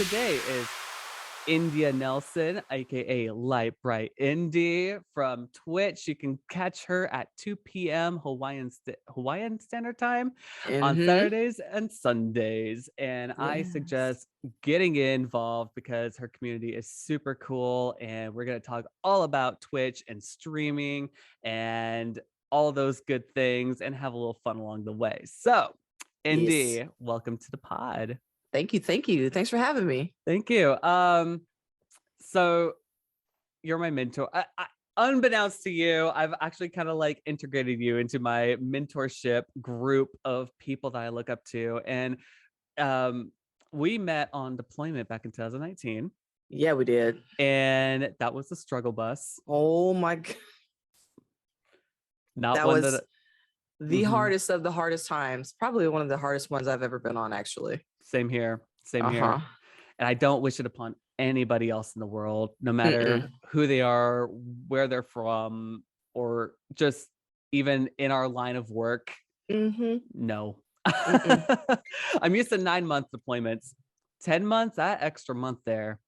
today is Indie Nelson, aka LitebrightIndie from Twitch. You can catch her at 2 p.m. Hawaiian Standard Time on Saturdays and Sundays. And I suggest getting involved because her community is super cool. And we're going to talk all about Twitch and streaming and all those good things and have a little fun along the way. So, Indie, welcome to the pod. Thank you. Thank you. Thanks for having me. Thank you. So you're my mentor. Unbeknownst to you, I've actually kind of like integrated you into my mentorship group of people that I look up to. And we met on deployment back in 2019. Yeah, we did. And that was the struggle bus. Oh my God. That was the hardest of the hardest times. Probably one of the hardest ones I've ever been on, actually. Same here. Same here. And I don't wish it upon anybody else in the world, no matter who they are, where they're from, or just even in our line of work. No. I'm used to 9-month deployments. 10 months, that extra month there.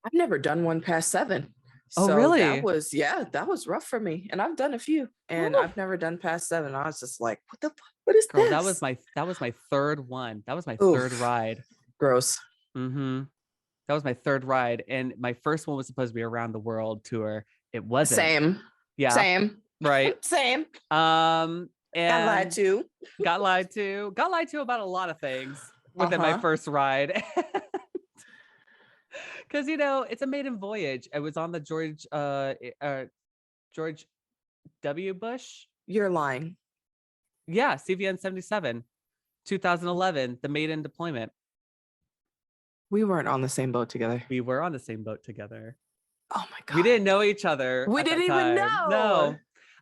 I've never done one past 7. Oh, really? That was rough for me. And I've done a few, and I've never done past 7. I was just like, what the fuck? What is this? That was my third one. That was my third ride. Gross. That was my third ride. And my first one was supposed to be around the world tour. It wasn't. Same. Yeah. Same. Right. Same. And got lied to. Got lied to about a lot of things within my first ride. Because, you know, it's a maiden voyage. I was on the George W. Bush. You're lying. Yeah, CVN 77, 2011, the maiden deployment. We weren't on the same boat together. We were on the same boat together. Oh my God. We didn't know each other. We didn't even know. No.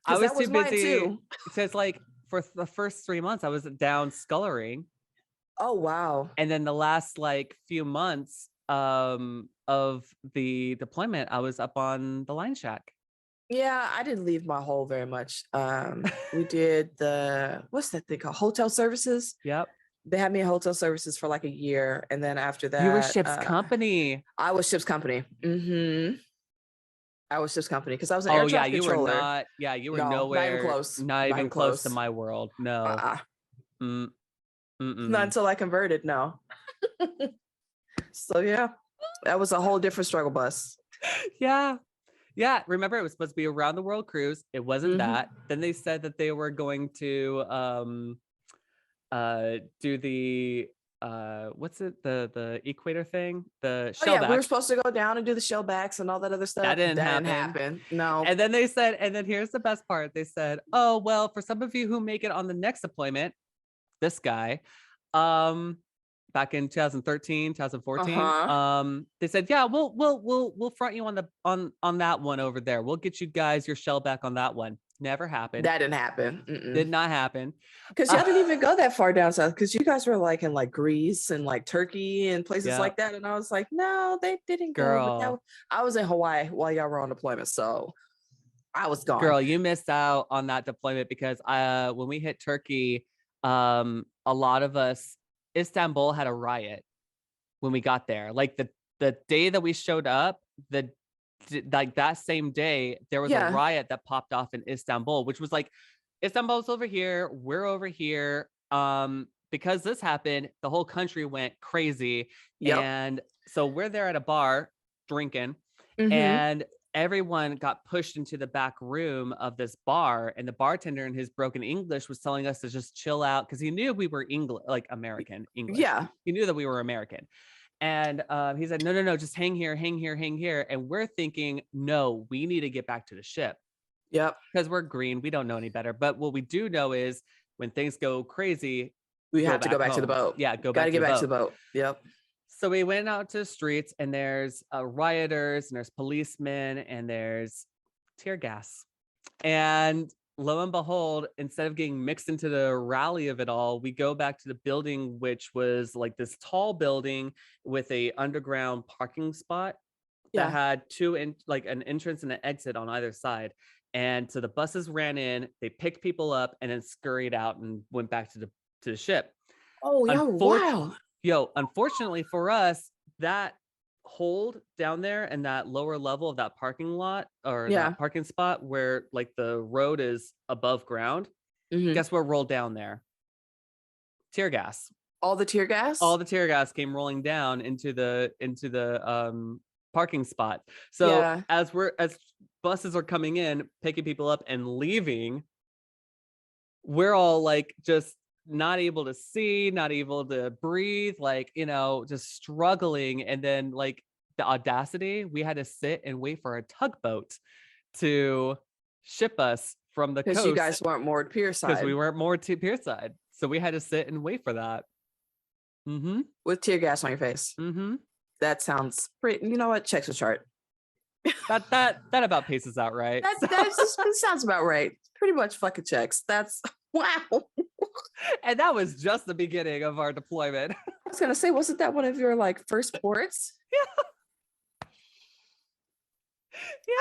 I was too busy. Too. Because like for the first 3 months, I was down scullering. Oh, wow. And then the last like few months of the deployment, I was up on the line shack. Yeah, I didn't leave my hole very much. We did what's that thing called? Hotel services. Yep. They had me in hotel services for like a year. And then after that, you were ship's company. I was ship's company. I was ship's company because I was an air traffic controller. You were nowhere. Not even close. Not even close to my world. No. Not until I converted. No. So yeah, that was a whole different struggle bus. Yeah. Remember, it was supposed to be a round the world cruise. It wasn't that. Then they said that they were going to do the what's it, the equator thing, the shellback. We were supposed to go down and do the shellbacks and all that other stuff. That didn't happen. No. And then they said, and then here's the best part. They said, oh well, for some of you who make it on the next deployment, this guy, back in 2013, 2014, they said, yeah, we'll front you on that one over there. We'll get you guys your shellback on that one. Never happened. That didn't happen. Did not happen. Because y'all didn't even go that far down south. Because you guys were like in like Greece and like Turkey and places like that. And I was like, no, they didn't go. Girl, I was in Hawaii while y'all were on deployment, so I was gone. Girl, you missed out on that deployment because when we hit Turkey, a lot of us, Istanbul had a riot when we got there. Like the day that we showed up, like that same day, there was a riot that popped off in Istanbul, which was like, Istanbul's over here, we're over here. Because this happened, the whole country went crazy. And so we're there at a bar drinking, and everyone got pushed into the back room of this bar, and the bartender in his broken English was telling us to just chill out because he knew we were like American English. Yeah, he knew that we were American. And he said, no, just hang here. And we're thinking, no, we need to get back to the ship. Yep. Because we're green. We don't know any better. But what we do know is when things go crazy, we have to go back to the boat. Yeah, gotta get back to the boat. Yep. So we went out to the streets, and there's rioters, and there's policemen, and there's tear gas. And lo and behold, instead of getting mixed into the rally of it all, we go back to the building, which was like this tall building with a underground parking spot that had an entrance and an exit on either side. And so the buses ran in, they picked people up, and then scurried out and went back to the ship. Oh, yeah, wow. Yo, unfortunately for us, that hold down there and that lower level of that parking lot or that parking spot where like the road is above ground, guess what rolled down there? Tear gas. All the tear gas? All the tear gas came rolling down into the parking spot. So as buses are coming in, picking people up and leaving, we're all like just not able to see, not able to breathe, like, you know, just struggling. And then like the audacity, we had to sit and wait for a tugboat to ship us from the coast. Because you guys weren't moored pierside. Because we weren't moored to pierside. So we had to sit and wait for that. With tear gas on your face. That sounds pretty, you know what? Checks the chart. That about paces out, right? That sounds about right. Pretty much fucking checks. That's wow. And that was just the beginning of our deployment. I was gonna say, wasn't that one of your like first ports? Yeah.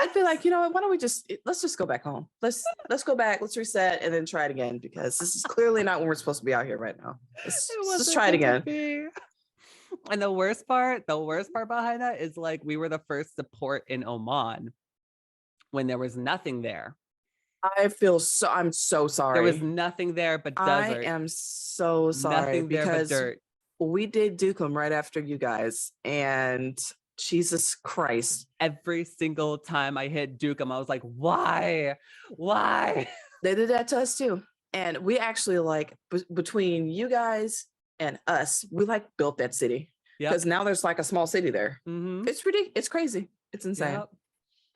I'd be like, you know what? Why don't we let's just go back home. Let's go back. Let's reset and then try it again, because this is clearly not when we're supposed to be out here right now. Let's try it again. And the worst part behind that is like we were the first to port in Oman when there was nothing there. I'm so sorry. There was nothing there but desert. I am so sorry. Nothing there but dirt. We did Dukem right after you guys, and Jesus Christ. Every single time I hit Dukem, I was like, why? They did that to us too. And we actually like between you guys and us, we like built that city. Because now there's like a small city there. It's crazy. It's insane.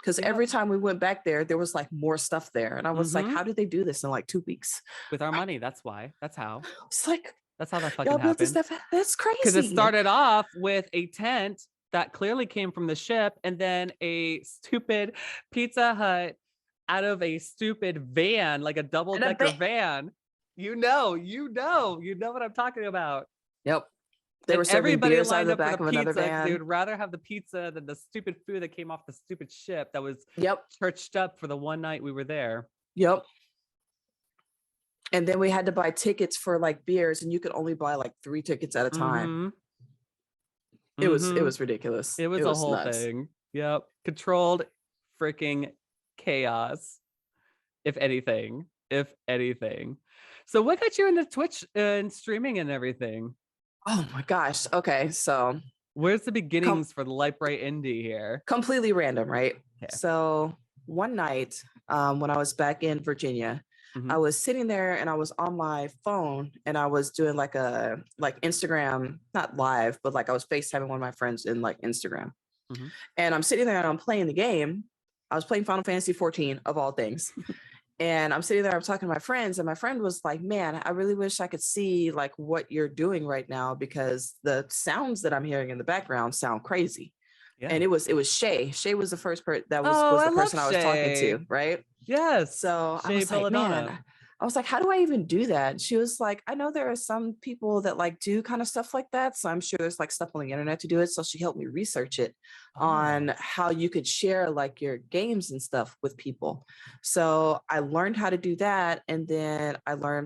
Because every time we went back there, there was like more stuff there. And I was like, how did they do this in like 2 weeks? With our money. That's why. That's how. It's like, that's how that fucking happened. This stuff. That's crazy. Because it started off with a tent that clearly came from the ship, and then a stupid Pizza Hut out of a stupid van, like a double-decker van. You know what I'm talking about. Yep. They were serving beers out of the back of another pizza. van. They would rather have the pizza than the stupid food that came off the stupid ship that was churched up for the one night we were there. Yep. And then we had to buy tickets for like beers, and you could only buy like 3 tickets at a time. It was ridiculous. It was a whole thing. Yep. Controlled freaking chaos. If anything. So what got you into Twitch and streaming and everything? Oh my gosh. Okay. So where's the beginnings for the LitebrightIndie here? Completely random, right? Okay. So one night when I was back in Virginia, I was sitting there and I was on my phone and I was doing like Instagram, not live, but like I was FaceTiming one of my friends in like Instagram. And I'm sitting there and I'm playing the game. I was playing Final Fantasy 14 of all things. And I'm sitting there, I'm talking to my friends, and my friend was like, man, I really wish I could see like what you're doing right now, because the sounds that I'm hearing in the background sound crazy. Yeah. And it was Shay. Shay was the first person that was the person I was talking to, right? Yes. So Shay I was like, man, I was like, how do I even do that? And she was like, I know there are some people that like do kind of stuff like that. So I'm sure there's like stuff on the internet to do it. So she helped me research it on how you could share like your games and stuff with people. So I learned how to do that. And then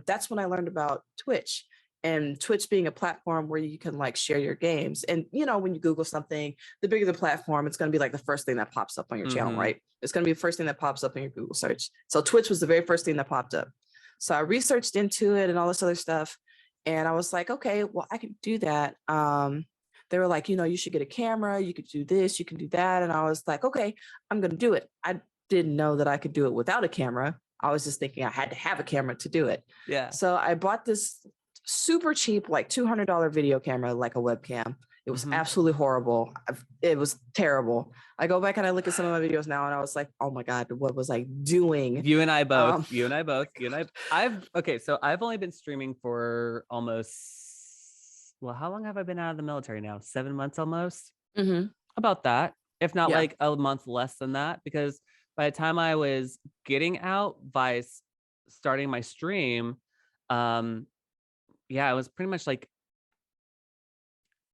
that's when I learned about Twitch. And Twitch being a platform where you can like share your games. And, you know, when you Google something, the bigger the platform, it's going to be like the first thing that pops up on your channel, right? It's going to be the first thing that pops up in your Google search. So Twitch was the very first thing that popped up. So I researched into it and all this other stuff. And I was like, okay, well, I can do that. They were like, you know, you should get a camera. You could do this, you can do that. And I was like, okay, I'm going to do it. I didn't know that I could do it without a camera. I was just thinking I had to have a camera to do it. Yeah. So I bought this super cheap, like $200 video camera, like a webcam. It was absolutely horrible. It was terrible. I go back and I look at some of my videos now and I was like, oh my God, what was I doing? You and I both. I've only been streaming for almost, well, how long have I been out of the military now? 7 months almost? About that. If not like a month less than that, because by the time I was getting out by starting my stream, it was pretty much like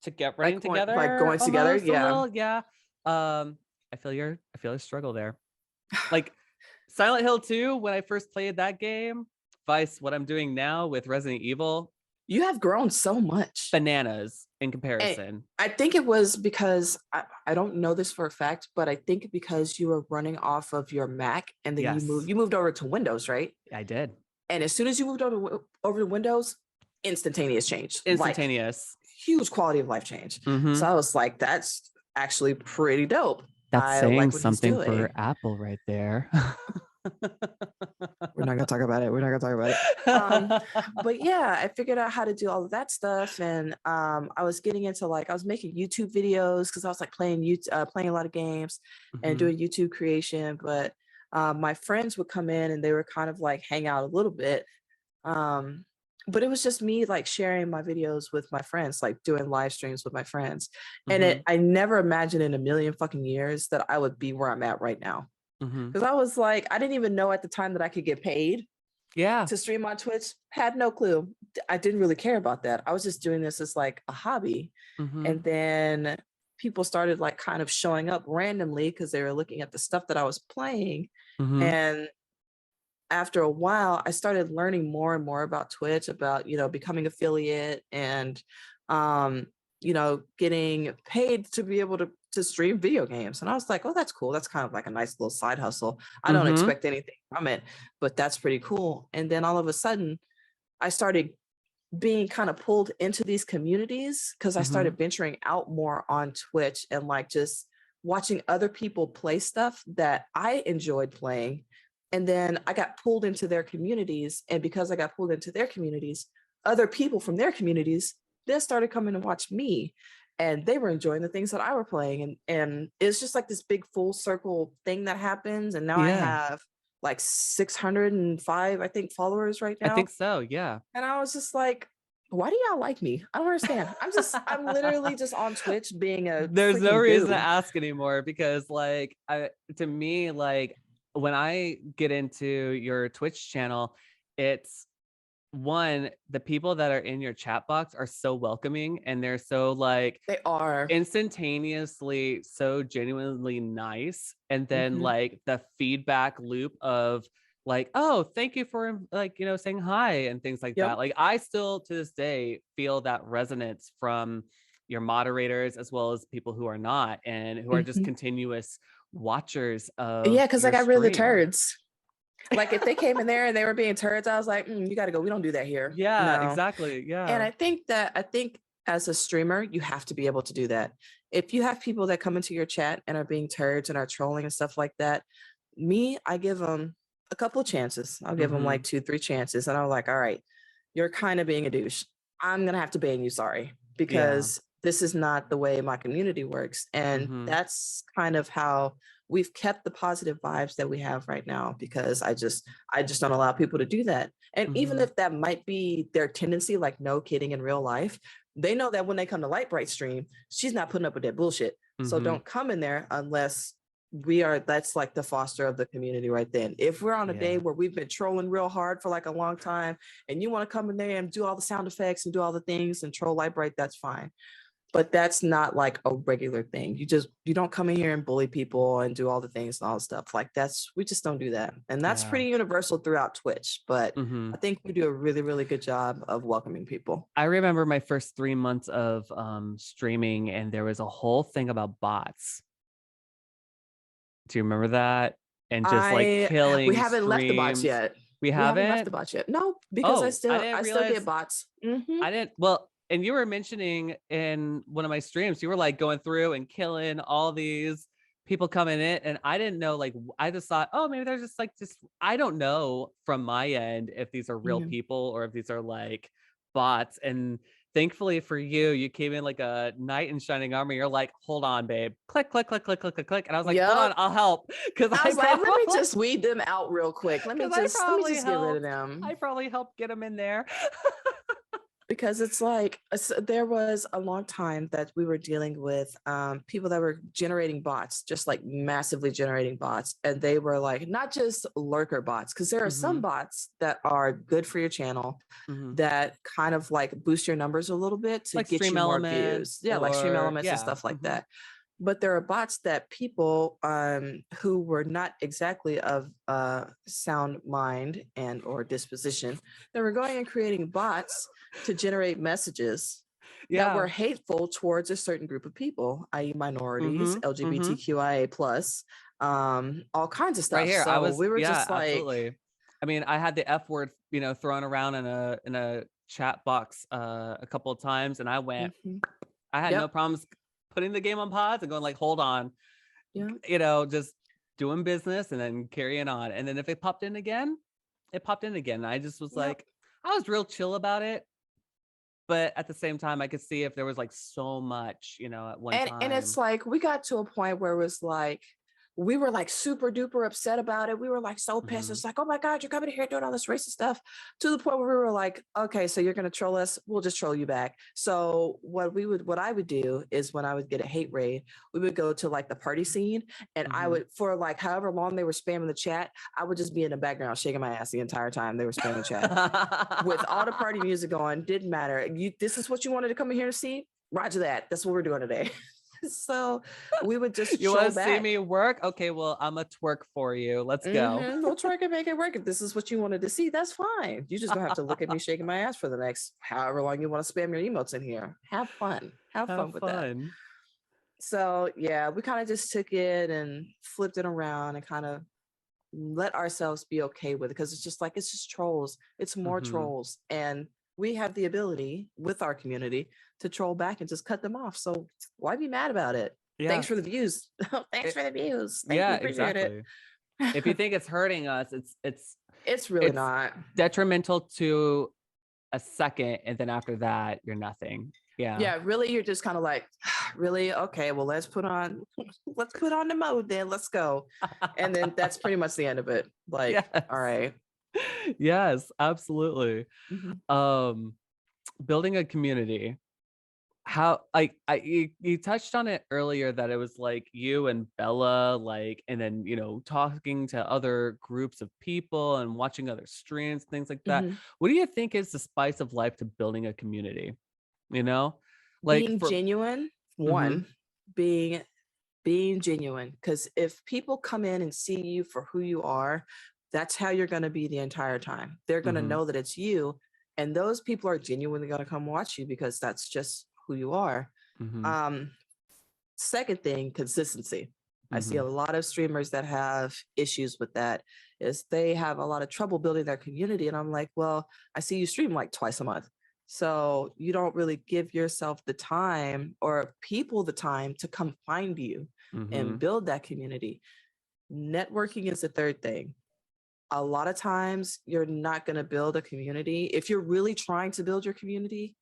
to get running together, like going together. I feel your struggle there. Like Silent Hill 2, when I first played that game, Vice, what I'm doing now with Resident Evil. You have grown so much. Bananas. in comparison? I think it was because I don't know this for a fact, but I think because you were running off of your Mac and then Yes. you moved over to Windows, right? I did. And as soon as you moved over to Windows, instantaneous change. Instantaneous. Like, huge quality of life change. Mhm. So I was like, that's actually pretty dope. That's I saying like what he's something doing. for Apple right there. We're not gonna talk about it. We're not gonna talk about it. But yeah, I figured out how to do all of that stuff, and I was getting into I was making YouTube videos because I was like playing a lot of games and Mhm. doing YouTube creation. But my friends would come in and they were kind of like hang out a little bit. But it was just me like sharing my videos with my friends, like doing live streams with my friends. And Mhm. I never imagined in a million fucking years that I would be where I'm at right now. Mhm. Because I was like, I didn't even know at the time that I could get paid Yeah. to stream on Twitch. Had no clue. I didn't really care about that. I was just doing this as like a hobby. Mhm. And then people started like kind of showing up randomly because they were looking at the stuff that I was playing. Mhm. And after a while, I started learning more and more about Twitch, about, becoming affiliate and, getting paid to be able to stream video games. And I was like, oh, that's cool. That's kind of like a nice little side hustle. I don't Mhm. expect anything from it, but that's pretty cool. And then all of a sudden, I started being kind of pulled into these communities because I started venturing out more on Twitch and like just watching other people play stuff that I enjoyed playing. And then I got pulled into their communities. And because I got pulled into their communities, other people from their communities then started coming to watch me. And they were enjoying the things that I were playing. And it's just like this big full circle thing that happens. And now I Yeah. have like 605, I think, followers right I now. think so. Yeah. And I was just like, why do y'all like me? I don't understand. I'm literally just on Twitch being a There's no freaking reason to dude. ask anymore because to me, like when I get into your Twitch channel, it's one, the people that are in your chat box are so welcoming and they're so like They are. instantaneously so genuinely nice. And then like the feedback loop of like, oh, thank you for like, saying hi and things like that. Like I still to this day feel that resonance from your moderators as well as people who are not and who are just continuous watchers of Yeah, because I got rid of the stream. turds. Like if they came in there and they were being turds, I was like, you got to go. We don't do that here. Yeah, No. exactly. Yeah. And I think as a streamer, you have to be able to do that. If you have people that come into your chat and are being turds and are trolling and stuff like that, I give them a couple of chances. I'll give them like 2-3 chances. And I'm like, all right, you're kind of being a douche. I'm going to have to ban you. Sorry, because this is not the way my community works. And that's kind of how we've kept the positive vibes that we have right now, because I just don't allow people to do that. And even if that might be their tendency, like no kidding in real life, they know that when they come to Lightbright stream, she's not putting up with that bullshit. So don't come in there unless that's like the foster of the community right then. If we're on a day where we've been trolling real hard for like a long time and you want to come in there and do all the sound effects and do all the things and troll Lightbright, that's fine. But that's not like a regular thing. You don't come in here and bully people and do all the things and all the stuff. Like we just don't do that. And that's pretty universal throughout Twitch. But I think we do a really, really good job of welcoming people. I remember my first 3 months of streaming and there was a whole thing about bots. Do you remember that? And just like killing we haven't left the bots streams. yet. We haven't left the bots yet. No, because I still get bots. I didn't. Well, and you were mentioning in one of my streams, you were like going through and killing all these people coming in, and I didn't know. Like, I just thought, oh, maybe they're just I don't know from my end if these are real people or if these are like bots. And thankfully for you, you came in like a knight in shining armor. You're like, hold on, babe. Click, click, click, click, click, click, click. And I was like, hold on, I'll help. Because I was like, let me just weed them out real quick. Let me just get rid of them. I probably helped get them in there. Because it's like there was a long time that we were dealing with people that were generating bots, just like massively generating bots. And they were like, not just lurker bots, because there are some bots that are good for your channel that kind of like boost your numbers a little bit to get you more views. Yeah, like Stream Elements and stuff like that. But there are bots that people who were not exactly of sound mind and or disposition, that were going and creating bots to generate messages that were hateful towards a certain group of people, i.e. minorities, LGBTQIA plus, all kinds of stuff. Right here, So we were just like, absolutely. I mean, I had the F word, thrown around in a chat box a couple of times, and I went, I had no problems putting the game on pause and going like, hold on, just doing business and then carrying on. And then if it popped in again, it popped in again. I just was like, I was real chill about it. But at the same time, I could see if there was like so much, at one time. And it's like, we got to a point where it was like, we were like super duper upset about it. We were like so pissed. It's like, oh my God, you're coming here doing all this racist stuff, to the point where we were like, okay, so you're going to troll us. We'll just troll you back. So what I would do is when I would get a hate raid, we would go to like the party scene, and I would, for like however long they were spamming the chat, I would just be in the background shaking my ass the entire time they were spamming chat with all the party music going. Didn't matter. This is what you wanted to come in here to see? Roger that. That's what we're doing today. So we would just you want to see me work? Okay, well, I'm a twerk for you. Let's go. We'll twerk and make it work. If this is what you wanted to see, that's fine. You just gonna have to look at me shaking my ass for the next however long you want to spam your emotes in here. Have fun. Have fun with that. So yeah, we kind of just took it and flipped it around and kind of let ourselves be okay with it, because it's just trolls. It's more trolls, and we have the ability with our community to troll back and just cut them off. So why be mad about it? Thanks for the views. Thanks for the views. Thank you, appreciate it. If you think it's hurting us, it's really not detrimental to a second, and then after that, you're nothing. Yeah, really, you're just kind of like, really? Okay, well, let's put on the mode then. Let's go. And then that's pretty much the end of it. Like, all right. Yes, absolutely. Building a community. How you touched on it earlier, that it was like you and Bella, like, and then talking to other groups of people and watching other streams, things like that. What do you think is the spice of life to building a community? Like being genuine. Being genuine, because if people come in and see you for who you are, that's how you're going to be the entire time. They're going to know that it's you, and those people are genuinely going to come watch you because that's just who you are. Second thing, consistency. I see a lot of streamers that have issues with that, is they have a lot of trouble building their community. And I'm like, well, I see you stream like twice a month. So you don't really give yourself the time or people the time to come find you and build that community. Networking is the third thing. A lot of times you're not going to build a community. If you're really trying to build your community,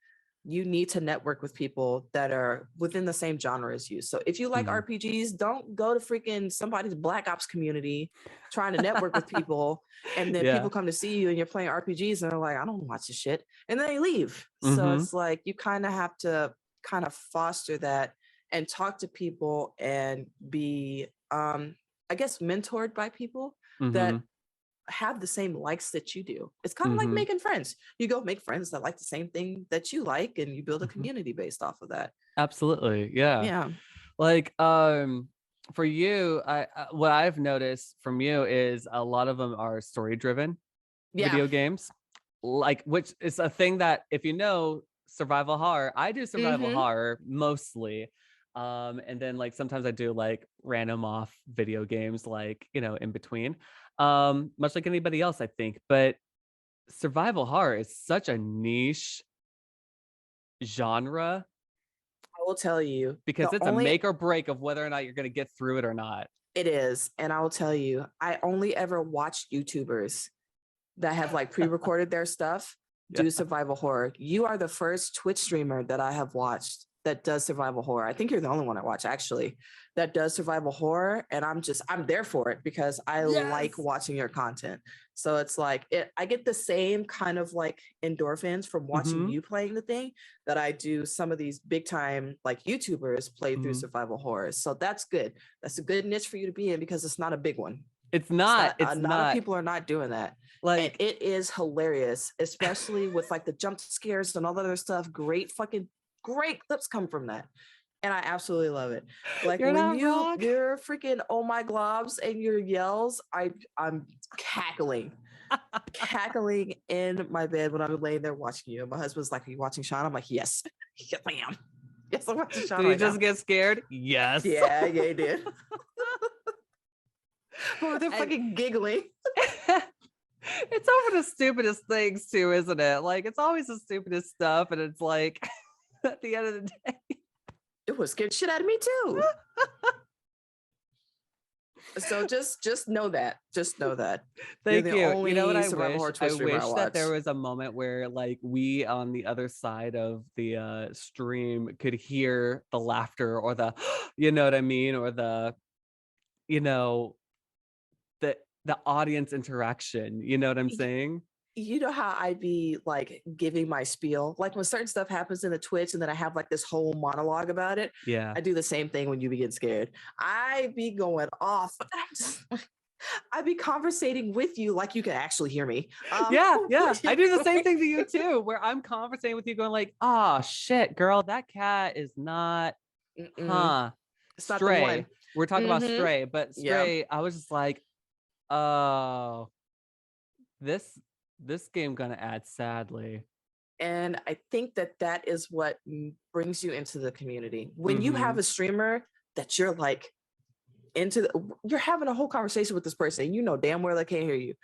you need to network with people that are within the same genre as you. So if you like RPGs, don't go to freaking somebody's Black Ops community trying to network with people, and then people come to see you and you're playing RPGs and they're like, I don't watch this shit. And then they leave. So it's like, you kind of have to kind of foster that and talk to people and be, I guess, mentored by people that have the same likes that you do. It's kind of like making friends. You go make friends that like the same thing that you like, and you build a community based off of that. Absolutely. Yeah. Like for you, what I've noticed from you is a lot of them are story driven video games, like, which is a thing that, if survival horror, I do survival horror mostly. And then like sometimes I do like random off video games, like, in between, much like anybody else, I think. But survival horror is such a niche genre. I will tell you, because it's a make or break of whether or not you're going to get through it or not. It is. And I will tell you, I only ever watched YouTubers that have like pre-recorded their stuff do survival horror. You are the first Twitch streamer that I have watched that does survival horror. I think you're the only one I watch, actually, that does survival horror. And I'm there for it because I like watching your content. So it's like, I get the same kind of like endorphins from watching you playing the thing that I do some of these big time like YouTubers play through survival horror. So that's good. That's a good niche for you to be in, because it's not a big one. It's not. A lot of people are not doing that. Like, and it is hilarious, especially with like the jump scares and all that other stuff. Great clips come from that. And I absolutely love it. Like You're when not wrong. you're freaking oh my globs and your yells, I'm cackling. Cackling in my bed when I'm laying there watching you. And my husband's like, "Are you watching Sean?" I'm like, "Yes, yes, I am. Yes, I'm watching Sean Did he right now." just get scared? Yes. Yeah, he did. But they're And- fucking giggling. It's over the stupidest things too, isn't it? Like it's always the stupidest stuff, and it's like at the end of the day, It was scared shit out of me too. So just know that. Just know that. thank You're the you. only You know what I survival wish? horror I Twitch streamer wish I that there watch. was a moment where like we on the other side of the stream could hear the laughter or the, you know what I mean, or the, you know, the audience interaction. You know what I'm saying? You know how I'd be like giving my spiel, like when certain stuff happens in the Twitch and then I have like this whole monologue about it. Yeah. I do the same thing when you be getting scared. I be going off. I'd be conversating with you like you can actually hear me. Yeah. I do the same thing to you too, where I'm conversating with you going like, oh shit, girl, that cat is not, huh? It's not the Stray. one. We're talking about Stray, but Yeah. Stray, I was just like, oh, this game gonna add sadly. And I think that is what brings you into the community. When you have a streamer that you're like you're having a whole conversation with this person, and you know damn well they can't hear you.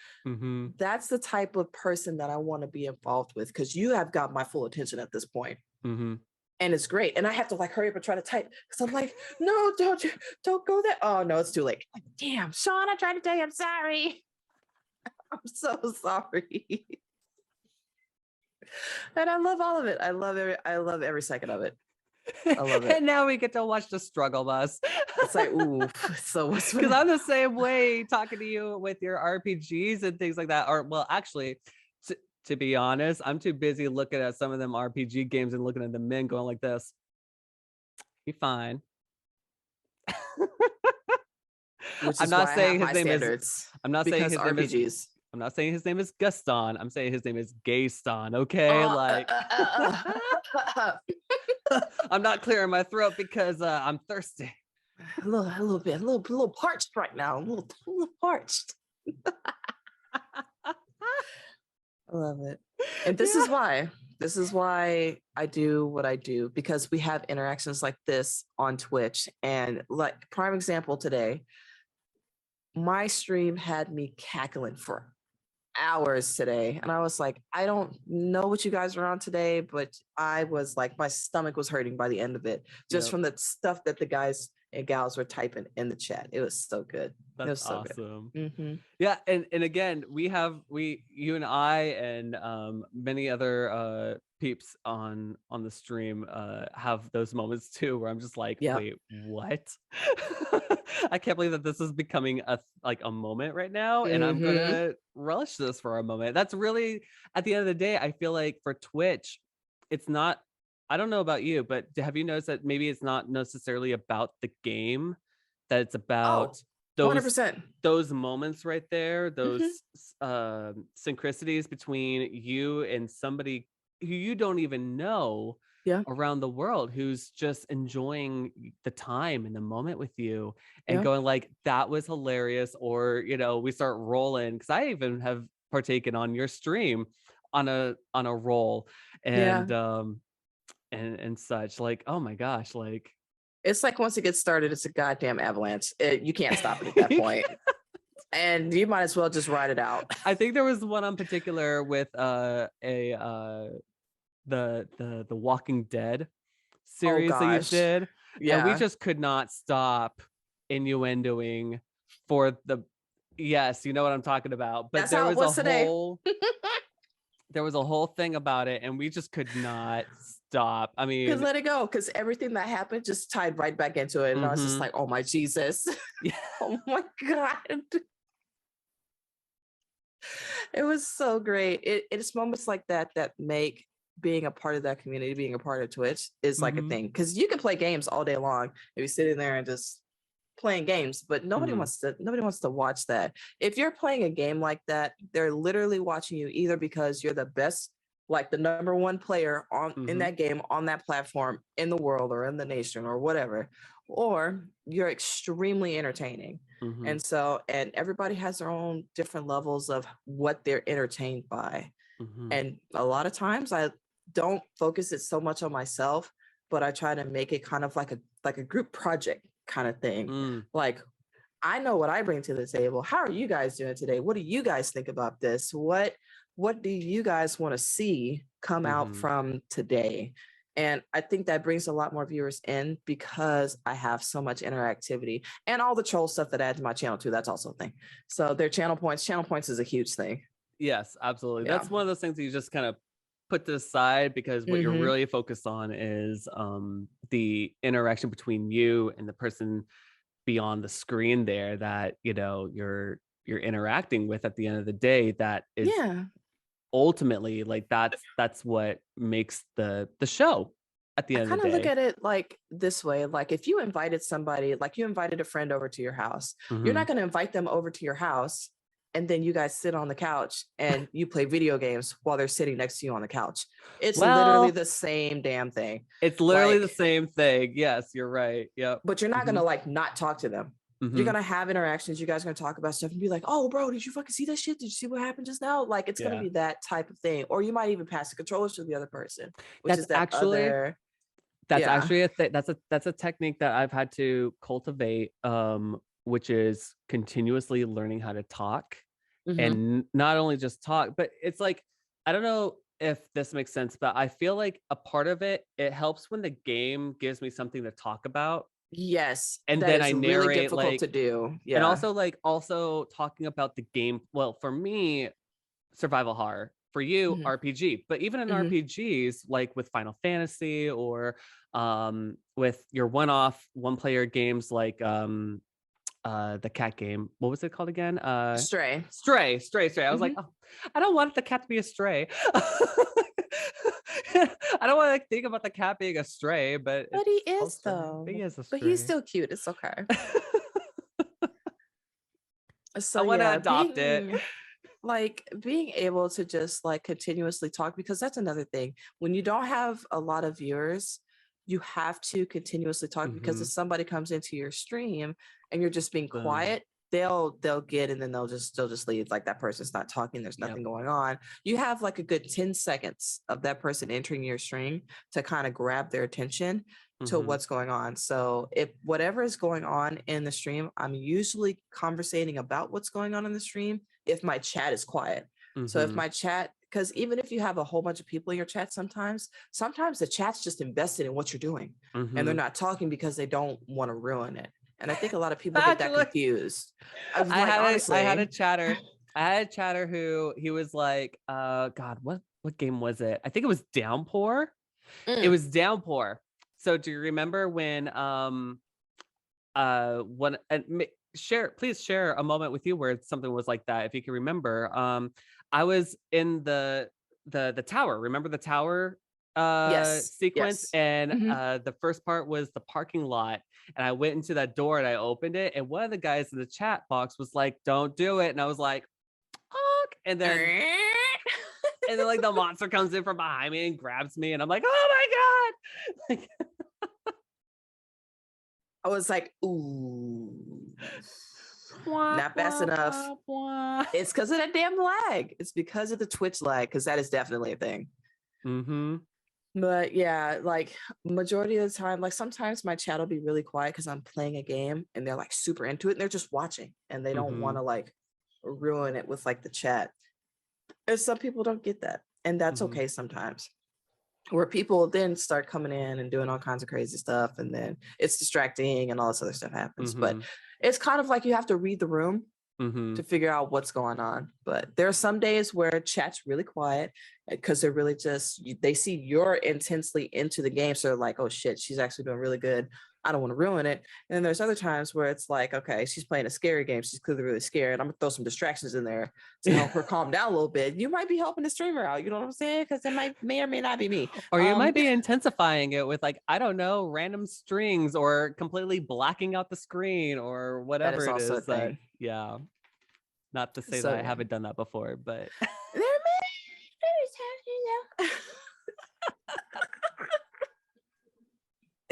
That's the type of person that I want to be involved with, because you have got my full attention at this point. And it's great. And I have to like hurry up and try to type because I'm like, no, don't go there. Oh no, it's too late. Like, damn, Sean, I tried to tell you I'm sorry. I'm so sorry. And I love all of it. I love every second of it. I love it. And now we get to watch the struggle bus. It's like, ooh, so what's because I'm the same way talking to you with your RPGs and things like that. Or well, actually, to be honest, I'm too busy looking at some of them RPG games and looking at the men going like this. Be fine. I'm not saying his name is. I'm not saying his name is. I'm not saying his name is Gaston. I'm saying his name is Gayston. Okay, like I'm not clearing my throat because I'm thirsty. A little parched right now. A little parched. I love it. And this is why I do what I do, because we have interactions like this on Twitch. And like prime example today, my stream had me cackling for hours today. And I was like, I don't know what you guys are on today, but I was like, my stomach was hurting by the end of it, just from the stuff that the guys and gals were typing in the chat. It was so good. That's it was so awesome. Good. Yeah, and again, you and I and many other peeps on the stream have those moments too, where I'm just like, wait, what? I can't believe that this is becoming a moment right now, and I'm gonna relish this for a moment. That's really, at the end of the day, I feel like for Twitch, it's not. I don't know about you, but have you noticed that maybe it's not necessarily about the game, that it's about those 100%. Those moments right there, those synchronicities between you and somebody who you don't even know around the world, who's just enjoying the time and the moment with you and going like, that was hilarious, or we start rolling, because I even have partaken on your stream on a roll and such, like, oh my gosh, like it's like once it gets started, it's a goddamn avalanche. You can't stop it at that point. And you might as well just ride it out. I think there was one in particular with the Walking Dead series that you did. And we just could not stop innuendoing for the yes, you know what I'm talking about. But there was there was a whole thing about it, and we just could not stop. I mean, because let it go, because everything that happened just tied right back into it. And I was just like, oh my Jesus. Oh my God. It was so great. It's moments like that make being a part of that community, being a part of Twitch is like a thing. Because you can play games all day long if you're sitting there and just playing games, but nobody wants to watch that. If you're playing a game like that, they're literally watching you either because you're the best like the number one player on in Mm-hmm. that game, on that platform, in the world or in the nation or whatever, or you're extremely entertaining. Mm-hmm. And so, and everybody has their own different levels of what they're entertained by. Mm-hmm. And a lot of times I don't focus it so much on myself, but I try to make it kind of like a group project kind of thing. Like, I know what I bring to the table. How are you guys doing today? What do you guys think about this? What do you guys want to see come out from today? And I think that brings a lot more viewers in because I have so much interactivity and all the troll stuff that I add to my channel too. That's also a thing. So their channel points is a huge thing. Yes, absolutely. Yeah. That's one of those things that you just kind of put to the side because what you're Mhm. really focused on is the interaction between you and the person beyond the screen there that, you know, you're interacting with at the end of the day. That is Yeah. ultimately like that's what makes the show at the I end of kind the of look day. at it like this way. Like if you invited somebody, like you invited a friend over to your house, you're not going to invite them over to your house and then you guys sit on the couch and you play video games while they're sitting next to you on the couch. It's literally Well, the same damn thing. it's literally the Like, same thing. Yes, you're right. Yep. but you're not going to like not talk to them. You're going to have interactions. You guys are going to talk about stuff and be like, oh, bro, did you fucking see that shit? Did you see what happened just now? Like, it's going to be that type of thing. Or you might even pass the controllers to the other person, which That's is that actually other. that's Yeah. actually that's a technique that I've had to cultivate, which is continuously learning how to talk. And not only just talk, but it's like, I don't know if this makes sense, but I feel like a part of it helps when the game gives me something to talk about. Yes, And that then I is really narrate, difficult like, to do. and Yeah. also talking about the game. Well, for me, survival horror. For you, Mhm. RPG. But even in Mhm. RPGs, like with Final Fantasy or with your one player games like the cat game. What was it called again? Stray. Stray. I was like, Mhm. oh, I don't want the cat to be a stray. I don't want to think about the cat being a stray, but But it's he called is stray. But he though. is a But he's stray. still cute. It's okay. I So want to yeah, adopt it. being able to just like continuously talk, because that's another thing. When you don't have a lot of viewers, you have to continuously talk because if somebody comes into your stream and you're just being Boom. quiet, they'll get and then they'll just leave. Like that person's not talking, there's Yep. nothing going on. You have like a good 10 seconds of that person entering your stream to kind of grab their attention to what's going on. So if whatever is going on in the stream, I'm usually conversating about what's going on in the stream if my chat is quiet. So if my chat, because even if you have a whole bunch of people in your chat, sometimes the chat's just invested in what you're doing and they're not talking because they don't want to ruin it. And I think a lot of people get that Actually, confused. I was I like, had a honestly, chatter. I had a chatter who he was like, God, what game was it? I think it was Downpour. It mm, was Downpour. So do you remember when when and please share a moment with you where something was like that if you can remember. I was in the tower. Remember the tower yes, sequence? yes. And Mhm. the first part was the parking lot. And I went into that door and I opened it. And one of the guys in the chat box was like, "Don't do it." And I was like, "Ok." And then like the monster comes in from behind me and grabs me, and I'm like, "Oh my god!" Like, I was like, ooh, wah, not fast wah, enough. wah, wah. It's because of that damn lag. It's because of the Twitch lag, because that is definitely a thing. But yeah, like majority of the time, like sometimes my chat will be really quiet because I'm playing a game and they're like super into it and they're just watching and they don't want to like ruin it with like the chat. And some people don't get that. And that's okay sometimes. Where people then start coming in and doing all kinds of crazy stuff and then it's distracting and all this other stuff happens. But it's kind of like you have to read the room to figure out what's going on. But there are some days where chat's really quiet because they're really just, they see you're intensely into the game. So they're like, oh shit, she's actually doing really good. I don't want to ruin it. And then there's other times where it's like, okay, she's playing a scary game. She's clearly really scared. I'm gonna throw some distractions in there to help her calm down a little bit. You might be helping the streamer out. You know what I'm saying? Because it may or may not be me. Or you might be intensifying it with like, I don't know, random strings or completely blacking out the screen or that whatever is it also a is that, thing. yeah. Not to say that So I yeah. haven't done that before, but There are many times, you know.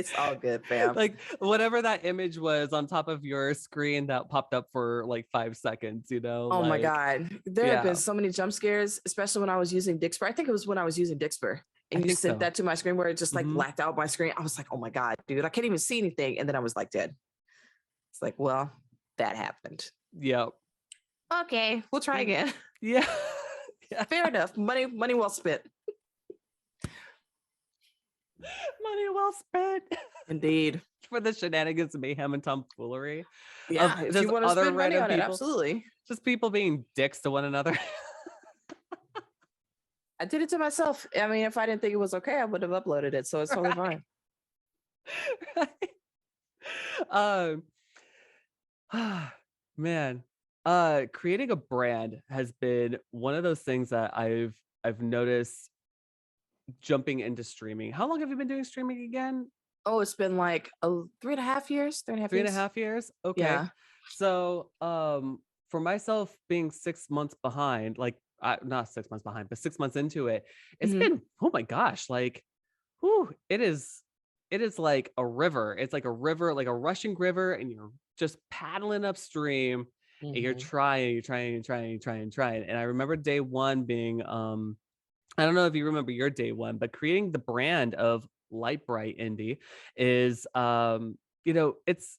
It's all good, fam. Like whatever that image was on top of your screen that popped up for like 5 seconds, you know? Oh my Like, God. There have been so many jump scares, especially when I was using Dixper. I think it was when I was using Dixper I and you think sent so. that to my screen where it just like blacked out my screen. I was like, oh my God, dude, I can't even see anything. And then I was like dead. It's like, well, that happened. Yep. Okay, we'll try again. Yeah. Fair enough. Money well spent. Money well spent. Indeed. For the shenanigans, mayhem, and tomfoolery. Yeah, if you want to spend money on it, absolutely. Just people being dicks to one another. I did it to myself. I mean, if I didn't think it was okay, I would have uploaded it. So it's totally fine. Man, creating a brand has been one of those things that I've noticed jumping into streaming. How long have you been doing streaming again? Oh, it's been like 3.5 years. 3.5 years. Okay. Yeah. So, for myself being 6 months behind, like not 6 months behind, but 6 months into it, it's been, oh my gosh, like, whew, it is like a river. It's like a river, like a rushing river, and you're just paddling upstream and you're trying. And I remember day one being, I don't know if you remember your day one, but creating the brand of LitebrightIndie is, you know, it's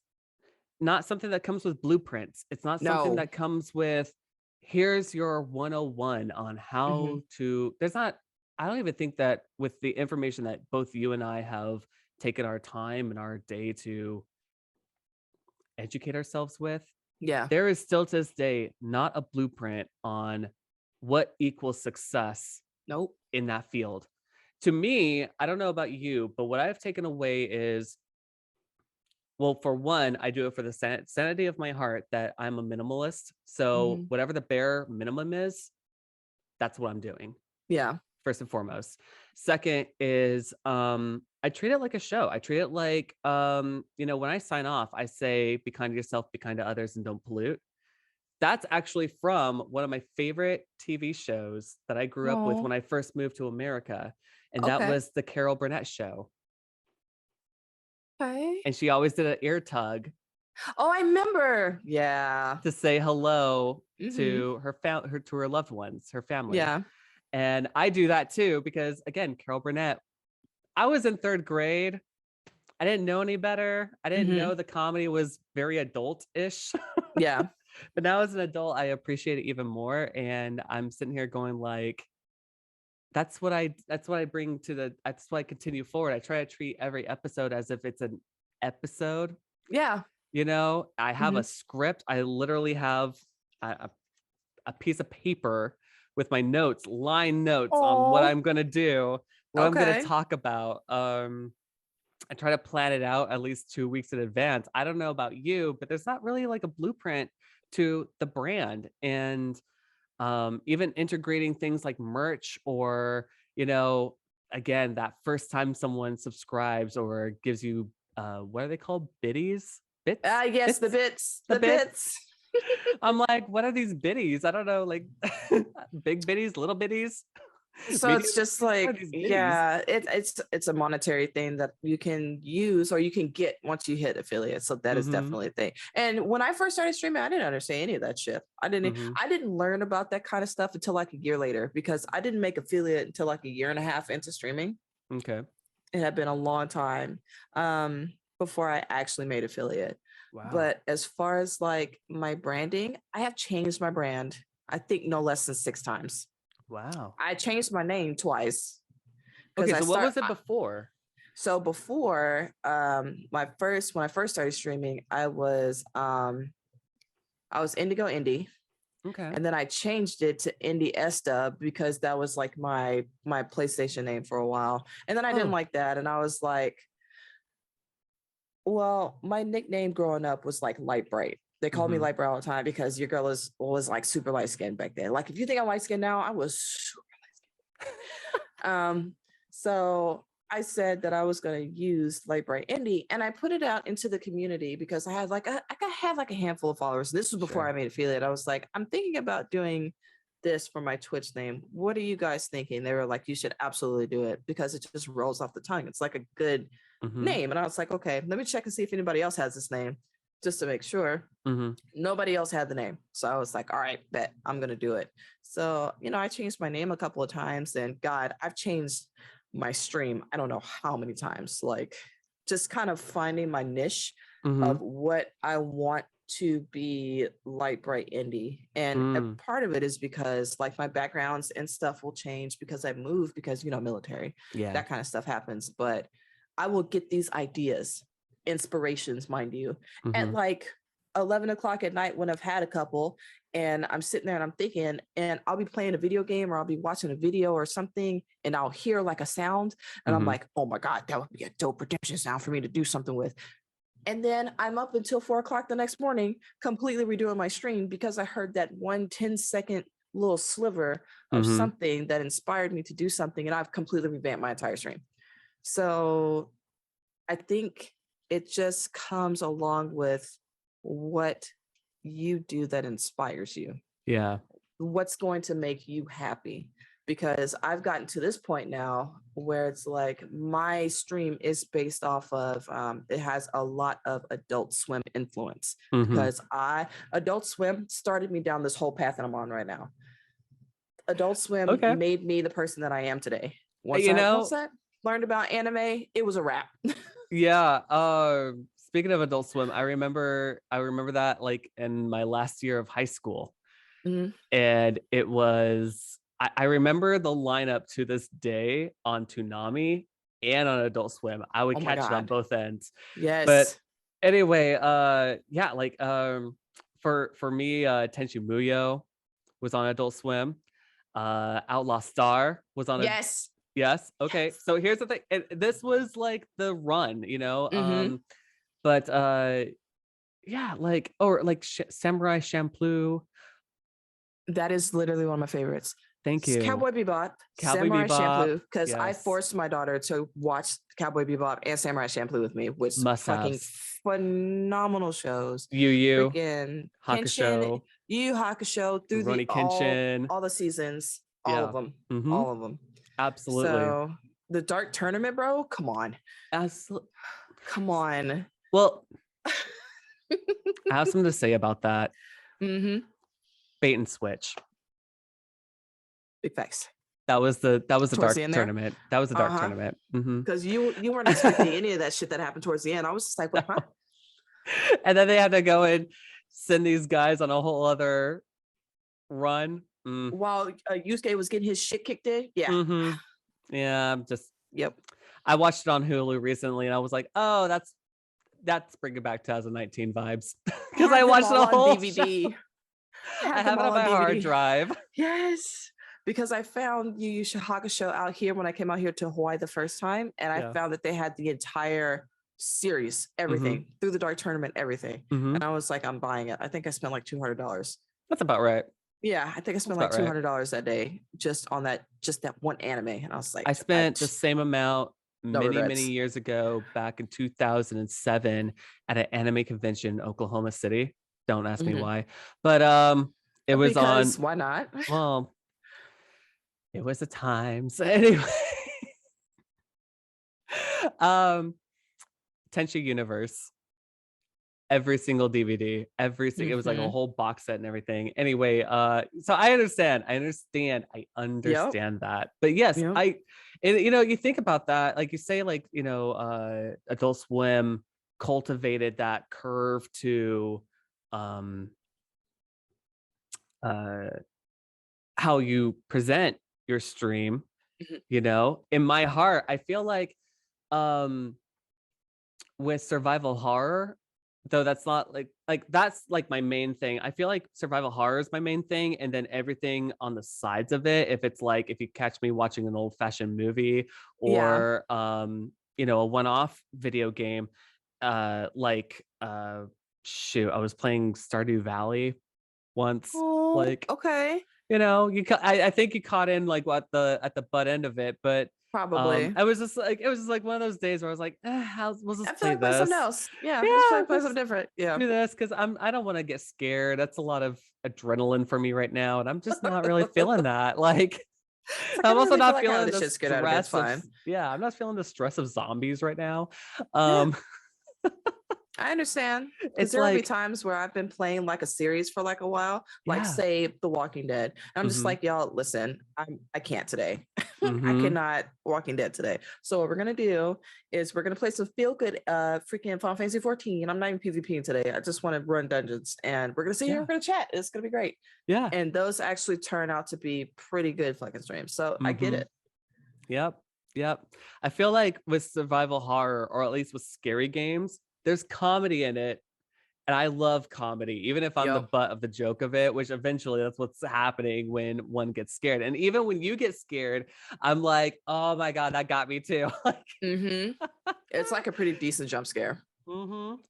not something that comes with blueprints. It's not something that comes with, here's your 101 on how to, I don't even think that with the information that both you and I have taken our time and our day to educate ourselves with. Yeah. There is still to this day not a blueprint on what equals success in that field. To me, I don't know about you, but what I've taken away is, well, for one, I do it for the sanity of my heart that I'm a minimalist. So whatever the bare minimum is, that's what I'm doing. Yeah. First and foremost. Second is, I treat it like a show. I treat it like, you know, when I sign off, I say, be kind to yourself, be kind to others, and don't pollute. That's actually from one of my favorite TV shows that I grew up with when I first moved to America. And that was the Carol Burnett Show. Okay. And she always did an ear tug. Oh, I remember. Yeah. To say hello to her loved ones, her family. Yeah. And I do that too, because again, Carol Burnett, I was in 3rd grade. I didn't know any better. I didn't know the comedy was very adult-ish. Yeah. But now as an adult, I appreciate it even more. And I'm sitting here going like, that's what I bring to that's why I continue forward. I try to treat every episode as if it's an episode. Yeah. You know, I have a script. I literally have a piece of paper with my notes, line notes on what I'm going to do, what I'm going to talk about. I try to plan it out at least 2 weeks in advance. I don't know about you, but there's not really like a blueprint to the brand. And even integrating things like merch or, you know, again, that first time someone subscribes or gives you, what are they called? Biddies? Bits? Yes, bits? the bits. I'm like, what are these biddies? I don't know, like big biddies, little biddies. So it's just like, yeah, it's a monetary thing that you can use or you can get once you hit affiliate. So that is definitely a thing. And when I first started streaming, I didn't understand any of that shit. I didn't learn about that kind of stuff until like a year later, because I didn't make affiliate until like a year and a half into streaming. Okay. It had been a long time before I actually made affiliate. Wow. But as far as like my branding, I have changed my brand, I think no less than 6 times. Wow. I changed my name twice. Okay, so what was it before? So before, when I first started streaming, I was Indigo Indie. Okay. And then I changed it to Indie Esta because that was like my PlayStation name for a while. And then I didn't like that. And I was like, well, my nickname growing up was like Light Bright. They called me Light Bright all the time because your girl was like super light skinned back then. Like if you think I'm light skinned now, I was super light skinned. So I said that I was going to use LitebrightIndie, and I put it out into the community because I had like I had like a handful of followers. This was before I made affiliate. I was like, I'm thinking about doing this for my Twitch name. What are you guys thinking? They were like, you should absolutely do it because it just rolls off the tongue. It's like a good name. And I was like, okay, let me check and see if anybody else has this name just to make sure. Nobody else had the name. So I was like, all right, bet I'm going to do it. So, I changed my name a couple of times, and God, I've changed my stream. I don't know how many times, like just kind of finding my niche of what I want to be LitebrightIndie. And a part of it is because like my backgrounds and stuff will change because I moved, because, military, that kind of stuff happens. But I will get these ideas, inspirations, mind you, at like 11 o'clock at night when I've had a couple, and I'm sitting there and I'm thinking, and I'll be playing a video game or I'll be watching a video or something, and I'll hear like a sound, and I'm like, oh my God, that would be a dope redemption sound for me to do something with. And then I'm up until 4 o'clock the next morning, completely redoing my stream because I heard that 1 10-second little sliver of something that inspired me to do something, and I've completely revamped my entire stream. So I think it just comes along with what you do that inspires you. Yeah. What's going to make you happy? Because I've gotten to this point now where it's like my stream is based off of, it has a lot of Adult Swim influence, because Adult Swim started me down this whole path that I'm on right now. Adult Swim made me the person that I am today. Once I learned about anime, it was a wrap. Yeah. Speaking of Adult Swim, I remember that like in my last year of high school, and it was, I remember the lineup to this day on Toonami and on Adult Swim. I would catch it on both ends. Yes. But anyway, yeah, like for me, Tenchi Muyo was on Adult Swim. Outlaw Star was on. Yes. Yes. Okay. Yes. So here's the thing. This was like the run, but yeah, like, or like Samurai Champloo. That is literally one of my favorites. Thank you. Cowboy Bebop, Samurai Champloo, because I forced my daughter to watch Cowboy Bebop and Samurai Champloo with me, which fucking phenomenal shows. Yu freaking Hakusho, Yu Hakusho, through Rurouni Kenshin, all the seasons, all of them, all of them. Absolutely. So the Dark Tournament, bro, come on. Absolutely. Come on. Well, I have something to say about that. Bait and switch. Big facts. That was the Dark Tournament. That was the Dark Tournament. Because you weren't expecting any of that shit that happened towards the end. I was just like, what? Huh? And then they had to go and send these guys on a whole other run. While Yusuke was getting his shit kicked in. Yeah. Yeah, I'm just. Yep. I watched it on Hulu recently, and I was like, oh, that's bringing back 2019 vibes. Because I watched the whole DVD. Show. I have it on my hard drive. Yes. Because I found Yu Yu Hakusho out here when I came out here to Hawaii the first time, and I found that they had the entire series, everything, through the Dark Tournament, everything. And I was like, I'm buying it. I think I spent like $200. That's about right. Yeah, I think I spent like $200 that day just on that one anime. And I was like, I spent the same amount many years ago, back in 2007, at an anime convention in Oklahoma City. Don't ask me why, but it was because why not? Well, it was a time. So anyway, Tenchi Universe, every single DVD, it was like a whole box set and everything. Anyway, so I understand that. But yes, you think about that, like you say, like, Adult Swim cultivated that curve to how you present your stream. In my heart, I feel like with survival horror, though that's not like that's like my main thing. I feel like survival horror is my main thing, and then everything on the sides of it, if it's like, if you catch me watching an old-fashioned movie or a one-off video game, shoot, I was playing Stardew Valley once. Okay. I think you caught in like at the butt end of it, but probably it was just like one of those days where I was like, we'll just play this. Something else. Let's play something different. Yeah, do this because I don't want to get scared. That's a lot of adrenaline for me right now, and I'm just not really feeling that. Like, It's like, I I'm don't also really feel not like having feeling the the shit scared out of me. It's stress of, fine. yeah, I'm not feeling the stress of zombies right now. Yeah. Um, I understand, because it's there will be like, times where I've been playing like a series for like a while, like yeah. say The Walking Dead. And I'm just Mm-hmm. like, y'all, listen, I can't today. I Mm-hmm. cannot Walking Dead today. So what we're gonna do is we're gonna play some feel good freaking Final Fantasy 14. I'm not even PvPing today. I just want to run dungeons, and we're gonna sit here, we're gonna chat. It's gonna be great. Yeah. And those actually turn out to be pretty good fucking streams. So I get it. Yep. Yep. I feel like with survival horror, or at least with scary games, there's comedy in it. And I love comedy, even if I'm the Yep. butt of the joke of it, which eventually that's what's happening when one gets scared. And even when you get scared, I'm like, oh my God, that got me too. Like, It's like a pretty decent jump scare.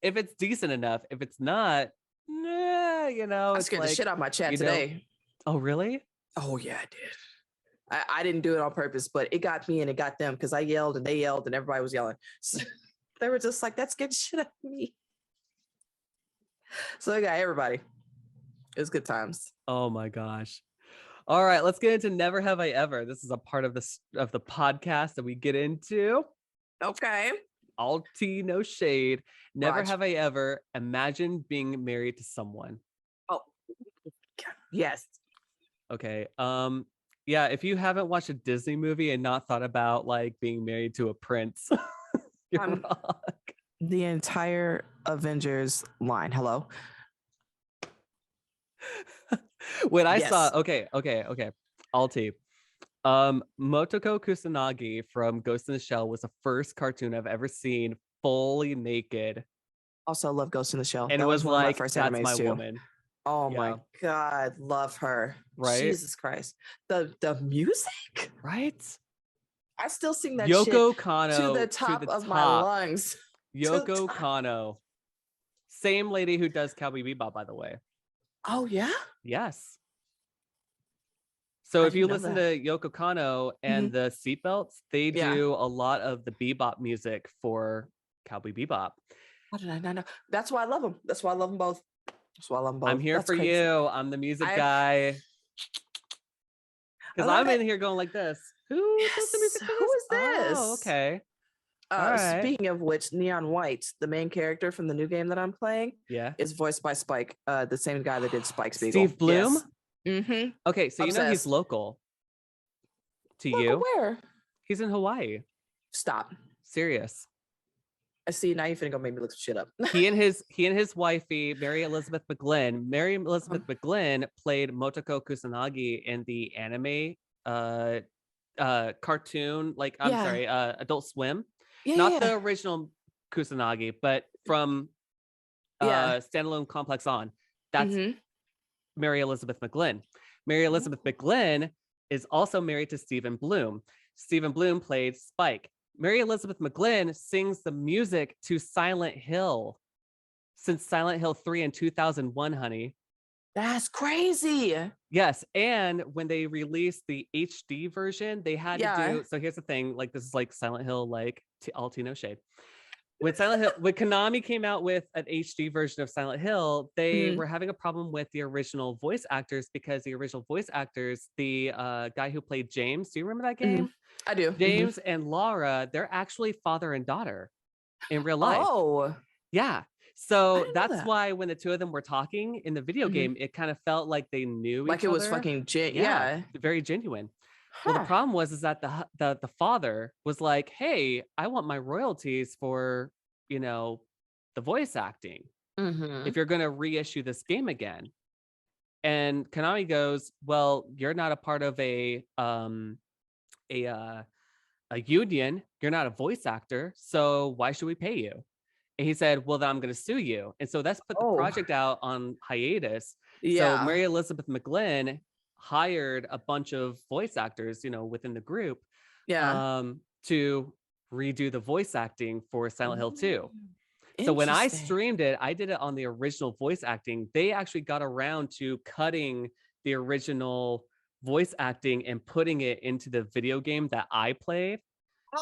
if it's decent enough, if it's not, nah, you know, I it's scared the like, shit out of my chat you know, today. oh, really? Oh yeah, I did. I didn't do it on purpose, but it got me and it got them, because I yelled and they yelled and everybody was yelling. So they were just like, that scared the shit out of me. So I got everybody. It was good times. Oh my gosh. All right, let's get into Never Have I Ever. This is a part of the podcast that we get into. Okay. All tea, no shade. Never Raj. have I ever imagined being married to someone. Oh, yes. Okay. Yeah, if you haven't watched a Disney movie and not thought about like being married to a prince, you're wrong. The entire Avengers line. Hello. When I Yes. saw, okay. All tea. Motoko Kusanagi from Ghost in the Shell was the first cartoon I've ever seen fully naked. Also love Ghost in the Shell. And That it was was one of my like, first that's animes my too. woman. Oh Yeah. my God, love her. Right? Jesus Christ. The music? Right? I still sing that Yoko shit Kanno to the top of my lungs. Yoko Kanno. Same lady who does Cowboy Bebop, by the way. Oh yeah? Yes. So I if you didn't know listen that. to Yoko Kanno and the Seatbelts, they Yeah. do a lot of the bebop music for Cowboy Bebop. How did I not know? That's why I love them. That's why I love them both. That's why I love them both. I'm here That's for crazy. you. I'm the music guy. Because I'm in here going like this. Who does the music for this? Who is this? Oh, okay. All right. Speaking of which, Neon White, the main character from the new game that I'm playing, is voiced by Spike, the same guy that did Spike Spiegel. Steve Bloom? Yes. Okay, so you know he's local to you. Where? He's in Hawaii. Stop. Serious. I see. Now you're finna go make me look some shit up. he and his wifey, Mary Elizabeth McGlynn. Mary Elizabeth McGlynn played Motoko Kusanagi in the anime cartoon, like Adult Swim. Not the original Kusanagi, but from Standalone Complex On. That's Mary Elizabeth McGlynn. Mary Elizabeth McGlynn is also married to Stephen Bloom. Stephen Bloom played Spike. Mary Elizabeth McGlynn sings the music to Silent Hill since Silent Hill 3 in 2001, honey. That's crazy. Yes, and when they released the HD version, they had to do, so here's the thing, like this is like Silent Hill, like all tea, no shade. When when Konami came out with an HD version of Silent Hill, they were having a problem with the original voice actors, because the original voice actors, the guy who played James, do you remember that game? I do. James and Laura, they're actually father and daughter in real life. Oh. Yeah. So that's why when the two of them were talking in the video game, it kind of felt like they knew like each other. Like it was fucking very genuine. Well, the problem was that the father was like, hey, I want my royalties for, you know, the voice acting. If you're going to reissue this game again. And Konami goes, well, you're not a part of a union. You're not a voice actor. So why should we pay you? And he said, well, then I'm going to sue you. And so that's put the project out on hiatus. So Mary Elizabeth McGlynn hired a bunch of voice actors, you know, within the group to redo the voice acting for Silent Hill 2. So when I streamed it, I did it on the original voice acting. They actually got around to cutting the original voice acting and putting it into the video game that I played,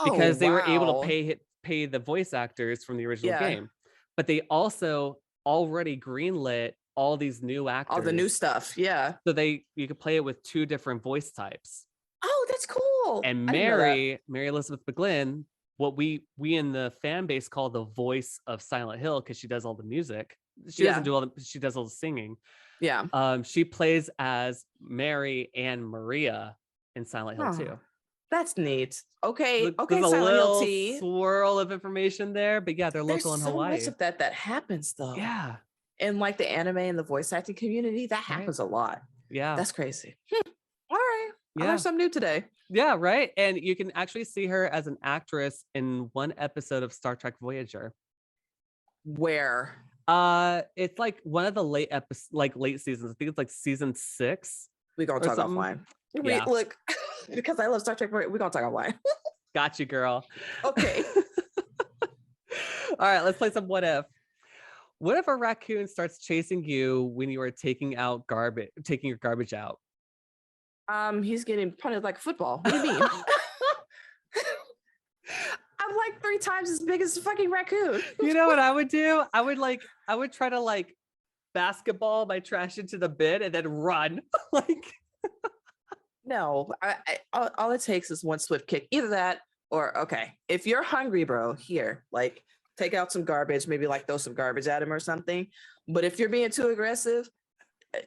because they were able to pay the voice actors from the original game. But they also already greenlit all these new actors. All the new stuff. Yeah. So you could play it with two different voice types. Oh, that's cool. And I didn't know that. Mary Elizabeth McGlynn, what we in the fan base call the voice of Silent Hill, because she does all the music. She doesn't do all the, she does all the singing. Yeah. She plays as Mary and Maria in Silent Hill 2. That's neat. Okay. Okay. There's a Silent Hill little T. swirl of information there, but yeah, they're local in Hawaii. There's so much of that happens though. Yeah. In like the anime and the voice acting community, that happens a lot. Yeah. That's crazy. All right. Yeah. I learned something new today. Yeah, right. And you can actually see her as an actress in one episode of Star Trek Voyager. Where? It's like one of the late seasons. I think it's like season 6. We're gonna talk offline. Yeah. Look, because I love Star Trek, we're gonna talk offline. Got you, girl. Okay. All right, let's play some What If. What if a raccoon starts chasing you when you are taking your garbage out? He's getting punted like football. What do you mean? I'm like 3 times as big as a fucking raccoon. You know what I would do? I would try to like basketball my trash into the bin and then run. Like, no, all it takes is one swift kick. Either that or, okay, if you're hungry, bro, here, like take out some garbage, maybe like throw some garbage at him or something. But if you're being too aggressive,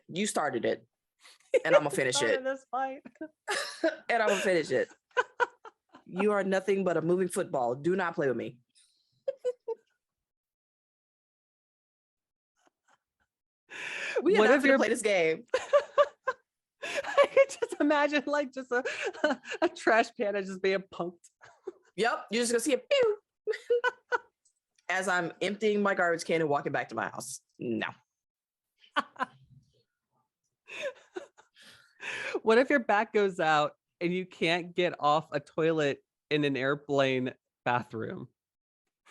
you started it. And I'm gonna finish it. This fight. And I'm gonna finish it. You are nothing but a moving football. Do not play with me. We are not gonna play this game. I could just imagine like just a trash can just being punked. Yep, you're just gonna see it pew as I'm emptying my garbage can and walking back to my house. No. What if your back goes out and you can't get off a toilet in an airplane bathroom?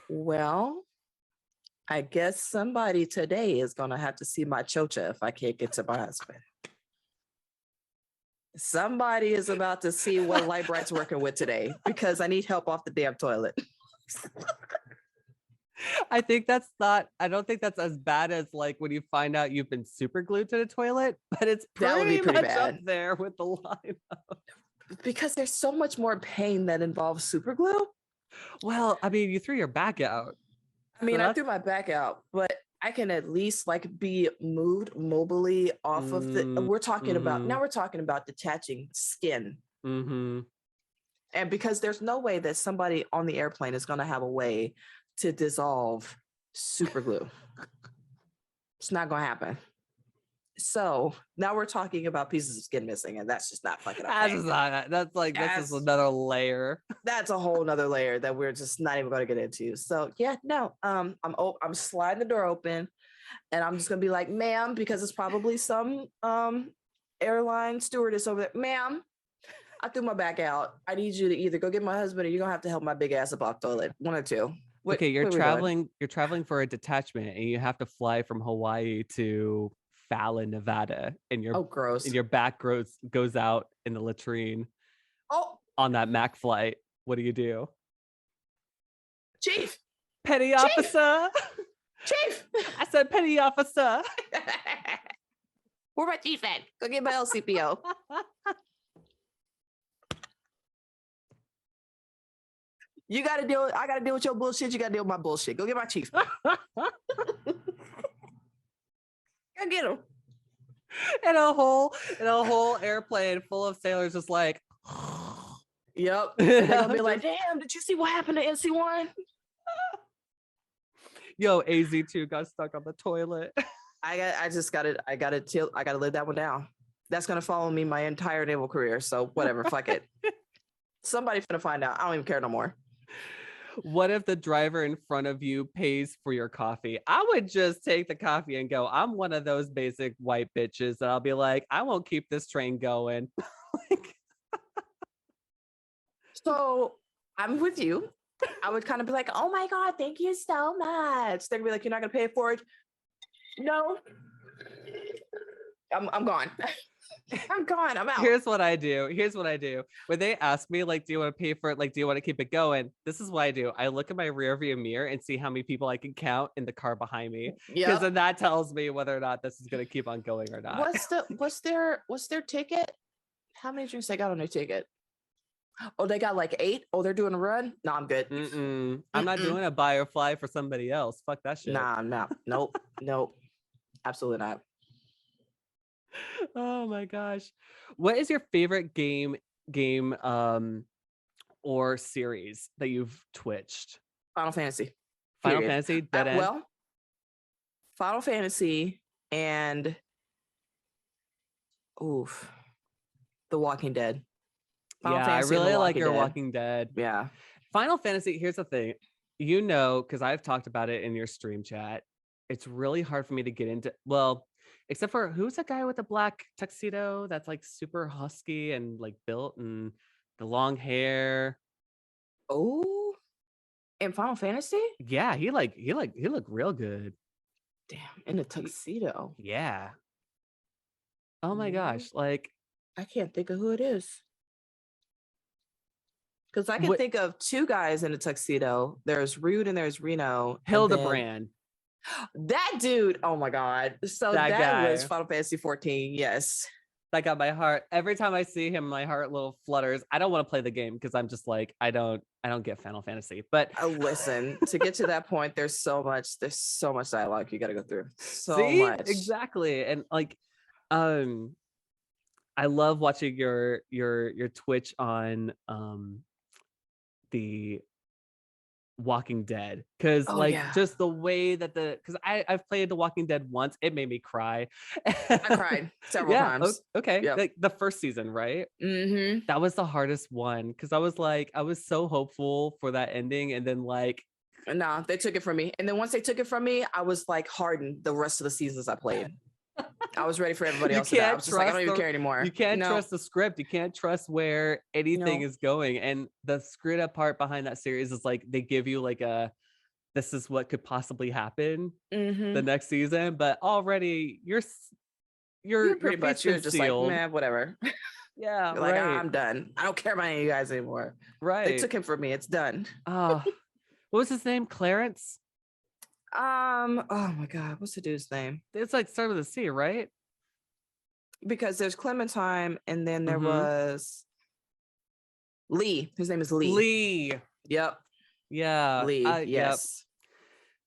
Well, I guess somebody today is gonna have to see my chocha if I can't get to my husband. Somebody is about to see what Lightbright's working with today because I need help off the damn toilet. I don't think that's as bad as like when you find out you've been super glued to the toilet, but it's pretty much bad. Up there with the line. Because there's so much more pain that involves super glue. Well, I mean, you threw your back out. I mean, I threw my back out, but I can at least like be moved mobily off of the, we're talking about detaching skin. Mm-hmm. And because there's no way that somebody on the airplane is going to have a way to dissolve super glue. It's not going to happen. So now we're talking about pieces of skin missing, and that's just not fucking okay. That's just another layer. That's a whole nother layer that we're just not even going to get into. So yeah, no, I'm sliding the door open, and I'm just gonna be like, ma'am, because it's probably some airline stewardess over there. Ma'am, I threw my back out. I need you to either go get my husband, or you're gonna have to help my big ass up off toilet. One or two. Okay, you're traveling for a detachment, and you have to fly from Hawaii to Fallon, Nevada, and your gross. And your back goes out in the latrine. Oh, on that Mac flight, what do? Chief, petty officer. Chief, I said petty officer. Where my chief at? Go get my LCPO. You gotta deal. I gotta deal with your bullshit. You gotta deal with my bullshit. Go get my chief. Go get him. And a whole airplane full of sailors, just like, yep. And they're gonna be like, "Damn, did you see what happened to NC1?" Yo, AZ2 got stuck on the toilet. I gotta live that one down. That's gonna follow me my entire naval career. So whatever, fuck it. Somebody's gonna find out. I don't even care no more. What if the driver in front of you pays for your coffee? I would just take the coffee and go. I'm one of those basic white bitches that I'll be like, I won't keep this train going. So I'm with you. I would kind of be like, oh my God, thank you so much. They're gonna be like, you're not gonna pay for it? No. I'm gone. I'm gone. I'm out. Here's what I do. When they ask me, like, do you want to pay for it? Like, do you want to keep it going? This is what I do. I look at my rearview mirror and see how many people I can count in the car behind me. Because then that tells me whether or not this is going to keep on going or not. What's their ticket? How many drinks they got on their ticket? Oh, they got like 8. Oh, they're doing a run. No, I'm good. I'm not doing a buy or fly for somebody else. Fuck that shit. Nah. Nope. Nope. Absolutely not. Oh my gosh. What is your favorite game or series that you've twitched? Final Fantasy. Final Period. Fantasy, dead end. Well, Final Fantasy and The Walking Dead. Final yeah, Fantasy I and The really like Walking your Dead. Walking Dead. Yeah. Final Fantasy, here's the thing. You know, because I've talked about it in your stream chat, it's really hard for me to get into, well, except for who's that guy with the black tuxedo that's like super husky and like built and the long hair? Oh, in Final Fantasy? Yeah, he looked real good. Damn, in a tuxedo. Yeah. Oh my gosh, like I can't think of who it is. Because I can think of 2 guys in a tuxedo. There's Rude and there's Reno. Hildebrand. That dude, oh my God. So that guy was Final Fantasy 14, yes. That got my heart. Every time I see him, my heart little flutters. I don't want to play the game because I'm just like, I don't get Final Fantasy. But listen, to get to that point, there's so much dialogue you gotta go through. So much. Exactly. And like, I love watching your Twitch on the Walking Dead, because just the way that because I've played The Walking Dead once, it made me cry. I cried several times. Okay, yep. Like the first season, right? That was the hardest one because I was so hopeful for that ending, and then like, no, they took it from me. And then once they took it from me, I was like hardened the rest of the seasons I played. I was ready for everybody else to die. I was just like, I don't even care anymore. You can't trust the script. You can't trust where anything is going. And the screwed up part behind that series is like they give you like this is what could possibly happen the next season, but already you're pretty much you're just sealed. Like, man, whatever. Yeah, you're like, I'm done. I don't care about any of you guys anymore. Right. They took him from me. It's done. What was his name? Clarence? Oh my God, what's the dude's name? It's like start with a C, right? Because there's Clementine, and then there was Lee. His name is Lee. Lee. Yep. Yeah. Lee. Yes.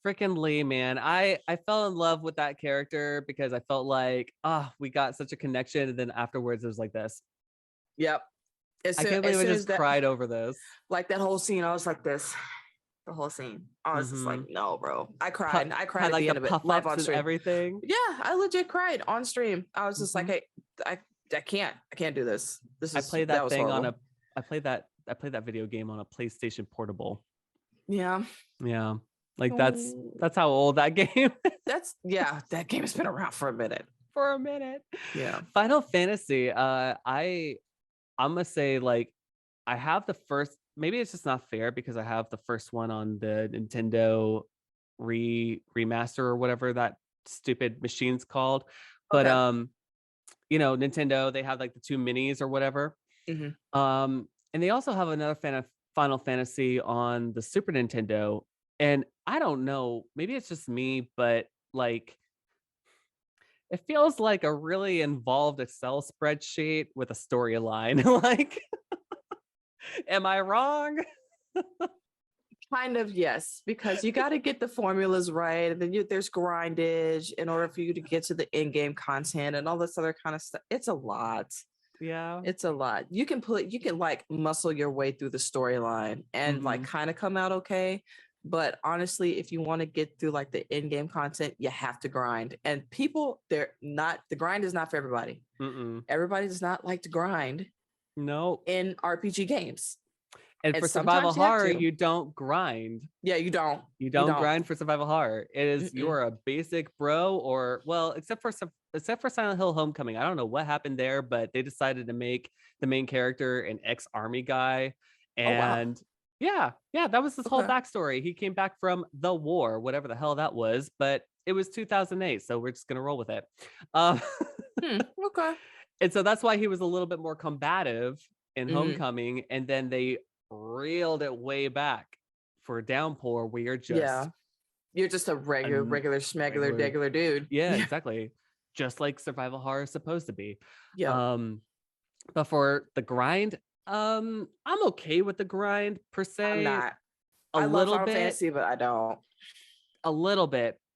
Yep. Freaking Lee, man. I fell in love with that character because I felt like, we got such a connection, and then afterwards it was like this. Yep. I can't believe I just cried over this. Like that whole scene, I was like this. The whole scene. I was just like, no, bro. I cried. I cried at the end of it. Live on stream. Everything. Yeah, I legit cried on stream. I was just like, hey, I can't do this. I played that thing on I played that video game on a PlayStation Portable. Yeah. Yeah. Like that's how old that game is. That game has been around for a minute. Yeah. Final Fantasy. I'm gonna say like I have the first. Maybe it's just not fair because I have the first one on the Nintendo remaster or whatever that stupid machine's called. But Nintendo, they have like the 2 minis or whatever. And they also have another Final Fantasy on the Super Nintendo. And I don't know, maybe it's just me, but like it feels like a really involved Excel spreadsheet with a storyline. Like, am I wrong? Kind of, yes, because you got to get the formulas right, and then there's grindage in order for you to get to the in-game content and all this other kind of stuff. It's a lot. Yeah, it's a lot. You can like muscle your way through the storyline and like kind of come out okay. But honestly, if you want to get through like the in-game content, you have to grind. And people, the grind is not for everybody. Everybody does not like to grind. No, in RPG games. And for survival horror, you don't grind. Yeah, you don't. You don't grind for survival horror. It is you're a basic bro, or well, except for Silent Hill Homecoming. I don't know what happened there, but they decided to make the main character an ex-army guy, and yeah, that was his whole backstory. He came back from the war, whatever the hell that was, but it was 2008, so we're just gonna roll with it. Okay. And so that's why he was a little bit more combative in Homecoming, and then they reeled it way back for Downpour, where you're just a regular schmegular dude. Yeah, exactly. Just like survival horror is supposed to be. Yeah. But for the grind, I'm okay with the grind per I'm se. not. A I love little Final bit, Fantasy, but I don't.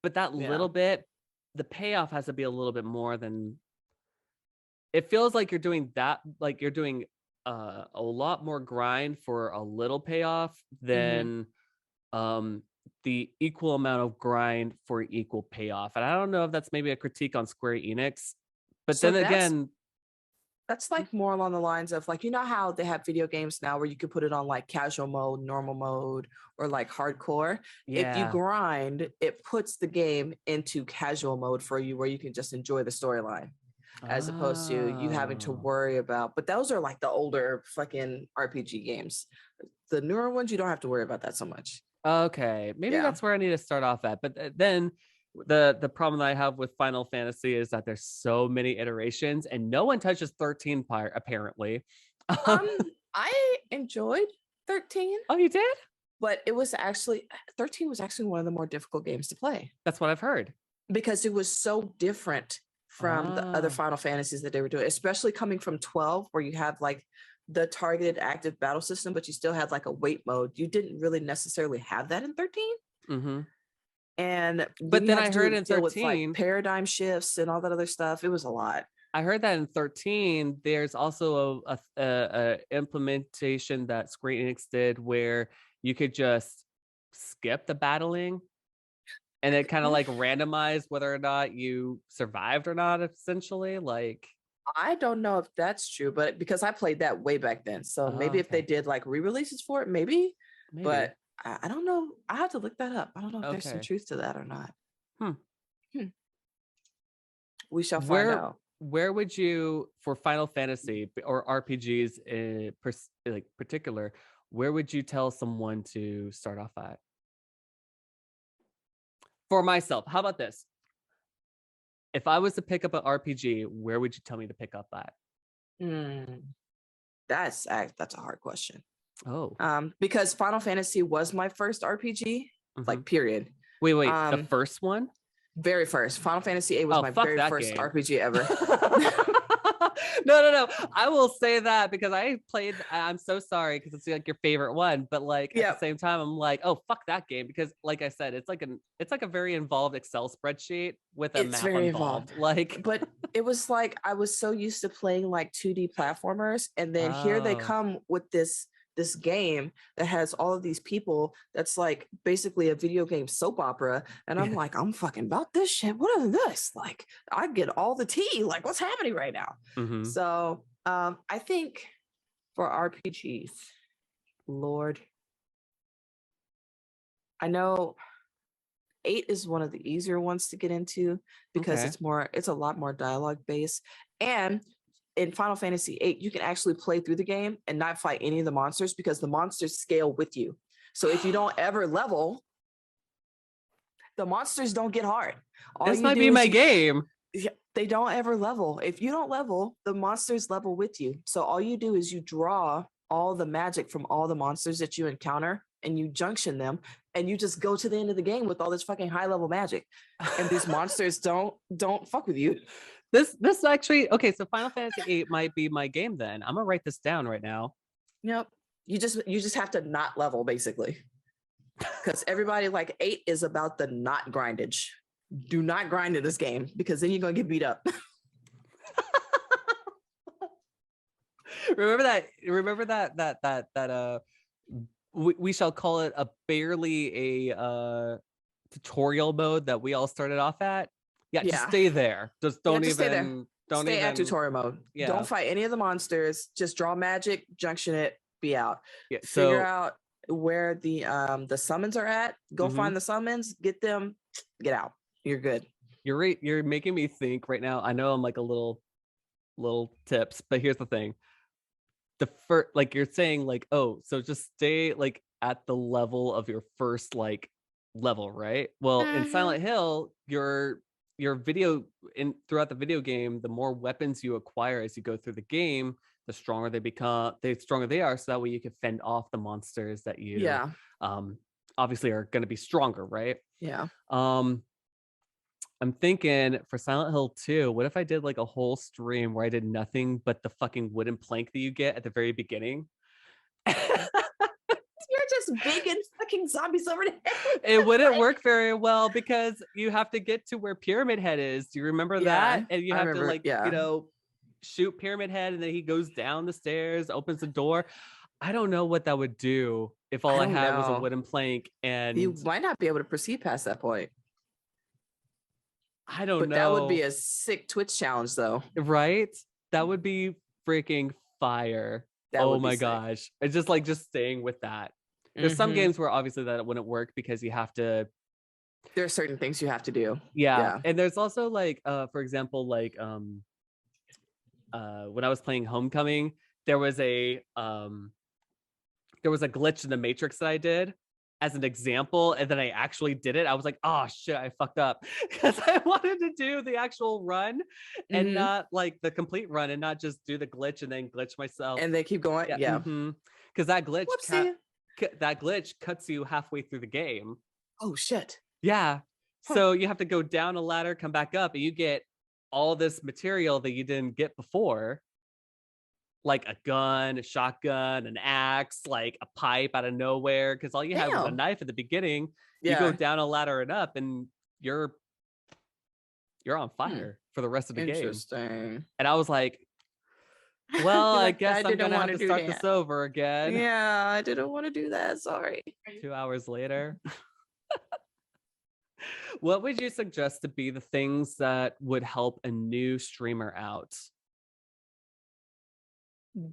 but that Yeah. little bit, the payoff has to be a little bit more than. It feels like you're doing that, like you're doing a lot more grind for a little payoff Hmm. than the equal amount of grind for equal payoff. And I don't know if that's maybe a critique on Square Enix, but So then again, that's like more along the lines of like, you know how they have video games now where you could put it on like casual mode, normal mode, or like hardcore. If you yeah. grind, it puts the game into casual mode for you where you can just enjoy the storyline as opposed to you having to Oh, worry about. But those are like the older fucking RPG games. The newer ones, you don't have to worry about that so much. okay. Maybe Yeah. that's where I need to start off at. But then the problem that I have with Final Fantasy is that there's so many iterations and no one touches 13 apparently. I enjoyed 13, Oh, you did? but it was actually 13 was actually one of the more difficult games to play That's what I've heard. because it was so different from the other Ah, Final Fantasies that they were doing, especially coming from 12, where you have like the targeted active battle system, but you still had like a wait mode. You didn't really necessarily have that in 13. mm-hmm. And then But you then had I to heard in deal with like 13, paradigm shifts and all that other stuff. It was a lot. I heard that in 13, there's also a implementation that Square Enix did where you could just skip the battling and it kind of like randomized whether or not you survived or not, essentially. Like, I don't know if that's true, but because I played that way back then. So oh, maybe if they okay, did like re-releases for it, maybe, maybe. but I don't know. I have to look that up. I don't know if there's some Okay. truth to that or not. Hmm. Hmm. We shall find Where out. where would you for Final Fantasy or RPGs in like particular, where would you tell someone to start off at? For myself, how about this? If I was to pick up an RPG, where would you tell me to pick up at? Hmm. That's a hard question. Oh, Because Final Fantasy was my first RPG, mhm. like period. Wait, the Um, first one? very first. Final Fantasy 8 was Oh, my fuck very that first game. RPG ever. No. I will say that because I played. I'm so sorry because it's like your favorite one, but like at the Yep. same time, I'm like, oh fuck that game because, like I said, it's like a very involved Excel spreadsheet with a It's map very involved. involved. Like, But it was like I was so used to playing like 2D platformers, and then here they oh, come with this game that has all of these people that's like basically a video game soap opera, and I'm like, I'm fucking about this shit. What is this? Like, I get all the tea. Like, what's happening right now? mm-hmm. So I think for RPGs, Lord, I know 8 is one of the easier ones to get into because Okay. it's a lot more dialogue based. And in Final Fantasy 8, you can actually play through the game and not fight any of the monsters because the monsters scale with you. So if you don't ever level, the monsters don't get hard. All This you might do be is my game. they don't ever level. If you don't level, the monsters level with you. So all you do is you draw all the magic from all the monsters that you encounter and you junction them and you just go to the end of the game with all this fucking high level magic. And these monsters don't fuck with you. This actually okay. So Final Fantasy VIII might be my game then. I'm gonna write this down right now. Yep. You just have to not level basically. Because everybody like 8 is about the not grindage. Do not grind in this game because then you're gonna get beat up. Remember that we shall call it a barely a tutorial mode that we all started off at. Yeah, just Yeah. stay there. Just Yeah, don't just stay there. don't Stay at even tutorial mode. yeah. Don't fight any of the monsters. Just draw magic, junction it, be out. Yeah. Figure So out where the summons are at. Go mhm. find the summons, get them, get out. You're good. You're right. You're making me think right now. I know I'm like a little tips, but here's the thing. The first like you're saying like, oh, so just stay like at the level of your first like level, right? Well, in Mm-hmm. Silent Hill, your video in throughout the video game, the more weapons you acquire as you go through the game, the stronger they become, the stronger they are, so that way you can fend off the monsters that you Yeah. um obviously are going to be stronger, right? Yeah. Um I'm thinking for Silent Hill 2, what if I did like a whole stream where I did nothing but the fucking wooden plank that you get at the very beginning? You're just big and fucking zombies over there. It wouldn't work very well because you have to get to where Pyramid Head is. Do you remember that? And you have to like, you know, shoot Pyramid Head, and then he goes down the stairs, opens the door. I don't know what that would do if all I had was a wooden plank, and you might not be able to proceed past that point. I don't know. But that would be a sick Twitch challenge though. Right? That would be freaking fire. Oh my gosh. It's just like staying with that. There's some games where obviously that wouldn't work because you have to. There are certain things you have to do. Yeah. And there's also like, for example, like when I was playing Homecoming, there was a glitch in the Matrix that I did as an example, and then I actually did it. I was like, oh shit, I fucked up, because I wanted to do the actual run and not like the complete run, and not just do the glitch and then glitch myself. And they keep going. Yeah. Because that glitch cuts you halfway through the game. Oh shit. Yeah. So you have to go down a ladder, come back up, and you get all this material that you didn't get before. Like a gun, a shotgun, an axe, like a pipe out of nowhere. Because all you had was a knife at the beginning. You go down a ladder and up, and you're on fire for the rest of the game. Interesting. And I was like, well, I guess I'm gonna have to start this over again. Yeah, I didn't want to do that. Sorry. 2 hours later. What would you suggest to be the things that would help a new streamer out?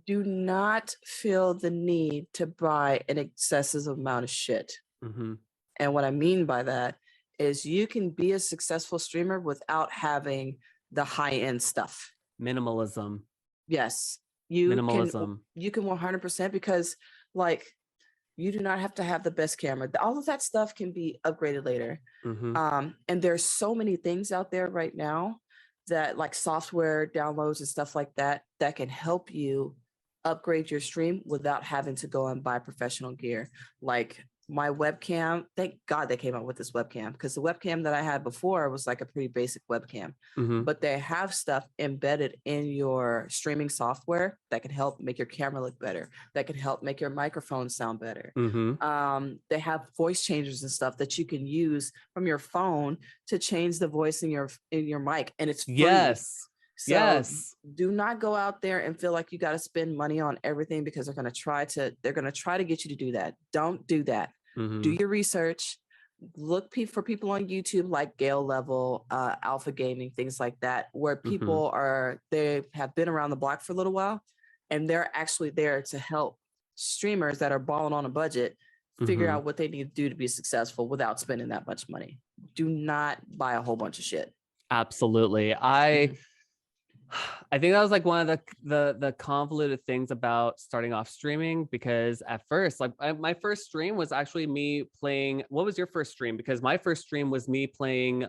Do not feel the need to buy an excessive amount of shit. And what I mean by that is you can be a successful streamer without having the high-end stuff. Minimalism. Yes. You can 100%, because like you do not have to have the best camera. All of that stuff can be upgraded later. And there's so many things out there right now that like software downloads and stuff like that can help you upgrade your stream without having to go and buy professional gear. Like my webcam, thank God they came out with this webcam, because the webcam that I had before was like a pretty basic webcam. But they have stuff embedded in your streaming software that can help make your camera look better, that can help make your microphone sound better. They have voice changers and stuff that you can use from your phone to change the voice in your mic, and it's free. So do not go out there and feel like you got to spend money on everything, because they're going to try to get you to do that. Don't do that. Do your research. Look for people on YouTube like Gale Level, Alpha Gaming, things like that, where people they have been around the block for a little while, and they're actually there to help streamers that are balling on a budget figure out what they need to do to be successful without spending that much money. Do not buy a whole bunch of shit. Absolutely. I think that was like one of the convoluted things about starting off streaming, because at first, like my first stream was actually me playing. What was your first stream? Because my first stream was me playing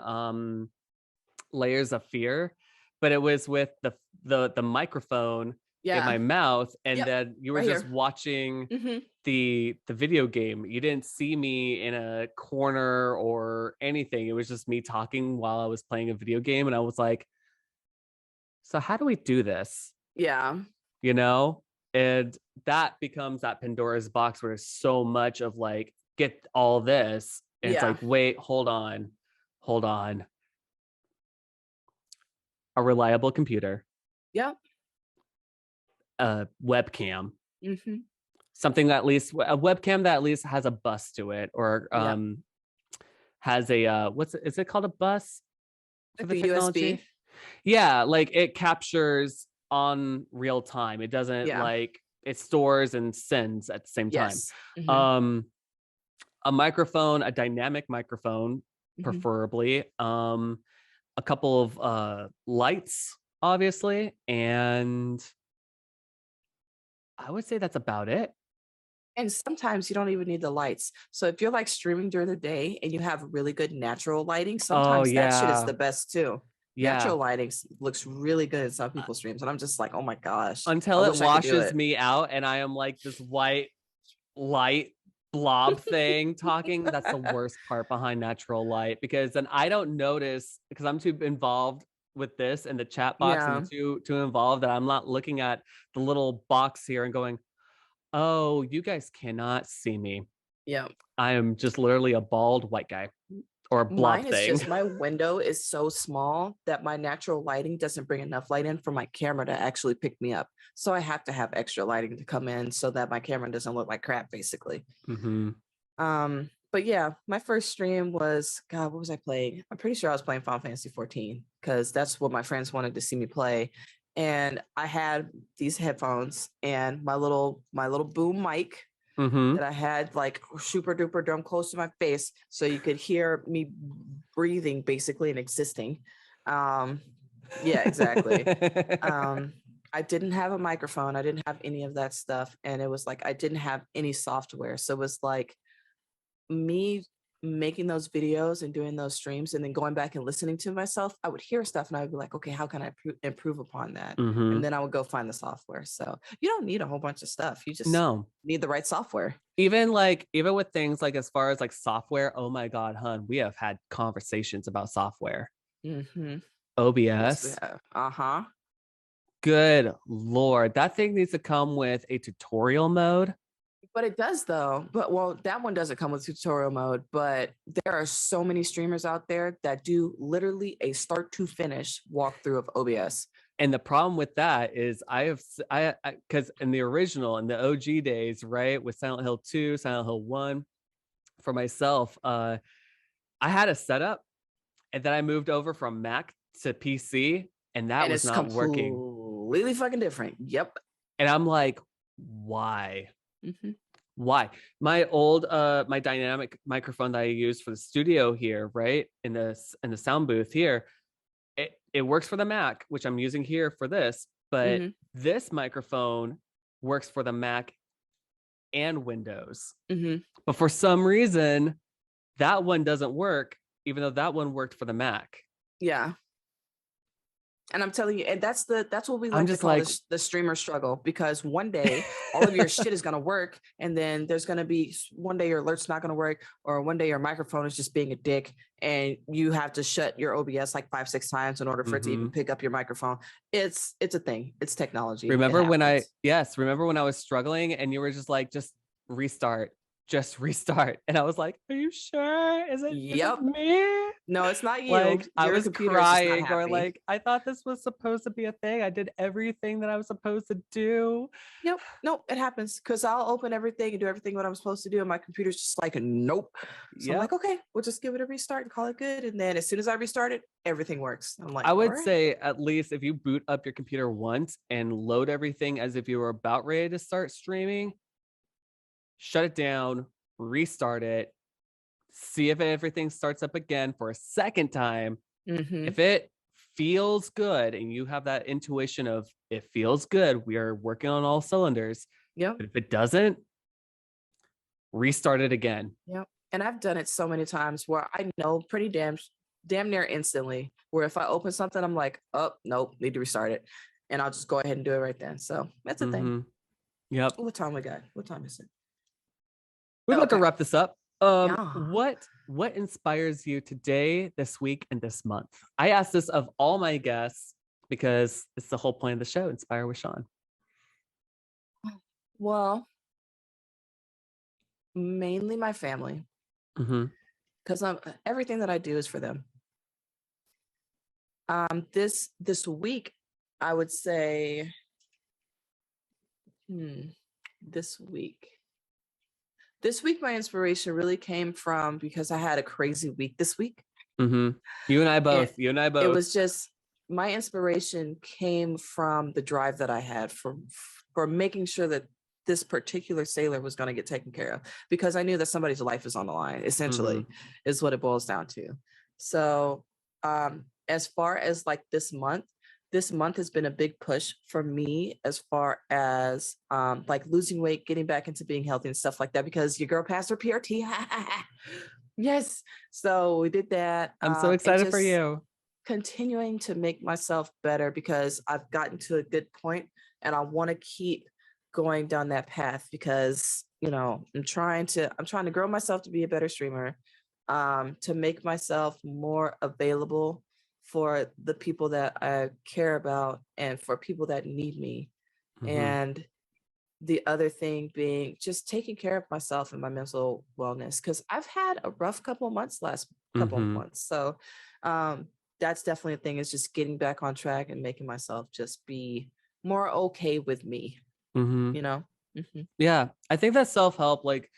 Layers of Fear, but it was with the microphone in my mouth, and then you were just watching the video game. You didn't see me in a corner or anything. It was just me talking while I was playing a video game, and I was like, so how do we do this? Yeah. You know? And that becomes that Pandora's box where there's so much of like, get all this. And it's like, wait, hold on. A reliable computer. Yeah. A webcam. Something that at least, a webcam that at least has a bus to it, or has a, is it called a bus? For like the technology? USB. Yeah, like it captures on real time. It doesn't like it stores and sends at the same time. A microphone, a dynamic microphone, preferably. A couple of lights, obviously, and I would say that's about it. And sometimes you don't even need the lights. So if you're like streaming during the day and you have really good natural lighting, sometimes that shit is the best too. Natural lighting looks really good in some people's streams, and I'm just like, oh my gosh. Until it washes me out and I am like this white light blob thing talking. That's the worst part behind natural light, because then I don't notice, because I'm too involved with this and the chat box Yeah. and too involved, that I'm not looking at the little box here and going, oh, you guys cannot see me. Yeah. I am just literally a bald white guy or a blob Mine is thing. just my window is so small that my natural lighting doesn't bring enough light in for my camera to actually pick me up. So I have to have extra lighting to come in so that my camera doesn't look like crap, basically. Mm-hmm. But yeah, my first stream was, God, what was I playing? I'm pretty sure I was playing Final Fantasy 14 because that's what my friends wanted to see me play. And I had these headphones and my little boom mic that I had like super duper dumb close to my face so you could hear me breathing basically and existing. Yeah, exactly. I didn't have a microphone. I didn't have any of that stuff. And it was like, I didn't have any software. So it was like me making those videos and doing those streams and then going back and listening to myself, I would hear stuff and I would be like, okay, how can I improve upon that? Mm-hmm. And then I would go find the software. So you don't need a whole bunch of stuff. You just need the right software. Even with things like, as far as like software, oh my God, hun, we have had conversations about software. Mm-hmm. OBS. Yes, Good Lord. That thing needs to come with a tutorial mode. But it does though. But well, that one doesn't come with tutorial mode, but there are so many streamers out there that do literally a start to finish walkthrough of OBS. And the problem with that is because in the original, in the OG days, right, with Silent Hill 2, Silent Hill 1, for myself, I had a setup and then I moved over from Mac to PC and that was not working. Completely fucking different. Yep. And I'm like, why? Mm-hmm. Why? My old my dynamic microphone that I use for the studio here, right, in the sound booth here, it works for the Mac, which I'm using here for this, but this microphone works for the Mac and Windows. But for some reason, that one doesn't work, even though that one worked for the Mac. Yeah. And I'm telling you, and that's what we like to call the streamer struggle, because one day all of your shit is going to work. And then there's going to be one day your alert's not going to work, or one day your microphone is just being a dick and you have to shut your OBS like 5-6 times in order for it to even pick up your microphone. It's a thing. It's technology. Remember when I was struggling and you were just like, just restart. And I was like, are you sure? Is it me? No, it's not you. Like, I was crying, or like, I thought this was supposed to be a thing. I did everything that I was supposed to do. Yep. Nope. It happens because I'll open everything and do everything what I'm supposed to do. And my computer's just like, nope. So I'm like, okay, we'll just give it a restart and call it good. And then as soon as I restart it, everything works. I'm like, I would say at least if you boot up your computer once and load everything as if you were about ready to start streaming, shut it down, restart it, see if everything starts up again for a second time. If it feels good and you have that intuition of it feels good, we are working on all cylinders. But if it doesn't, restart it again. Yep. And I've done it so many times where I know pretty damn near instantly where if I open something, I'm like, oh, nope, need to restart it. And I'll just go ahead and do it right then. So that's a thing. Yep. What time we got? What time is it? We're about to wrap this up. What inspires you today, this week, and this month? I asked this of all my guests because it's the whole point of the show, Inspire with Sean. Well, mainly my family. Because everything that I do is for them. This week, I would say, this week, my inspiration really came from because I had a crazy week this week. You and I both. It was just, my inspiration came from the drive that I had for making sure that this particular sailor was going to get taken care of, because I knew that somebody's life is on the line, essentially, is what it boils down to. So as far as like this month has been a big push for me as far as like losing weight, getting back into being healthy and stuff like that, because your girl passed her PRT. Yes. So we did that. I'm so excited for you. Continuing to make myself better because I've gotten to a good point and I want to keep going down that path, because you know, I'm trying to grow myself to be a better streamer, to make myself more available for the people that I care about and for people that need me. Mm-hmm. And the other thing being just taking care of myself and my mental wellness, because I've had a rough couple of months last couple of Mm-hmm. months. So that's definitely a thing, is just getting back on track and making myself just be more okay with me, Mm-hmm. you know? Mm-hmm. Yeah, I think that self-help, like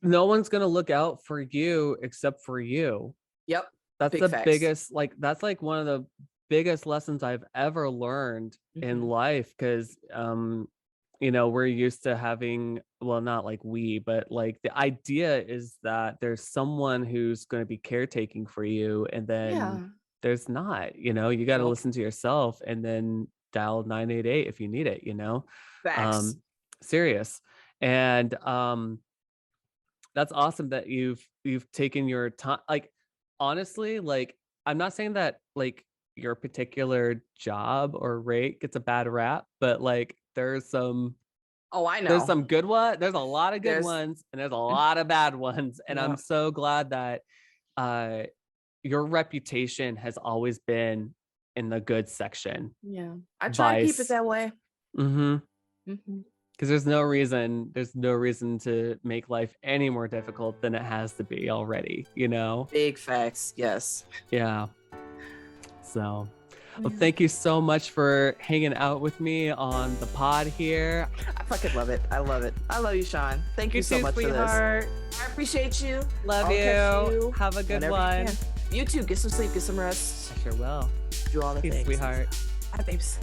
no one's gonna look out for you except for you. Yep. That's Big the facts. biggest, like that's like one of the biggest lessons I've ever learned in Mm-hmm. life, because you know, we're used to having, well, not like we, but like the idea is that there's someone who's going to be caretaking for you, and then Yeah. there's not, you know, you got to Nope. listen to yourself and then dial 988 if you need it, you know. Facts. um Serious. And that's awesome that you've taken your time. Like, honestly, like, I'm not saying that like your particular job or rate gets a bad rap, but like Oh, I there's know. some good one. There's a lot of good There's ones and there's a lot of bad ones. And I'm yeah. so glad that uh your reputation has always been in the good section. Yeah. I try and keep it Vice. that way. Mm-hmm. Mm-hmm. Because there's no reason to make life any more difficult than it has to be already, you know? Big facts. Yes. Yeah. So, well, Yeah. thank you so much for hanging out with me on the pod here. I fucking love it. I love it. I love you, Sean. Thank you so too, much sweetheart. for this. I appreciate you. Love I'll catch you. Have a good one. You too. Get some sleep. Get some rest. I sure will. Do all the Peace, things. sweetheart. Bye, babes.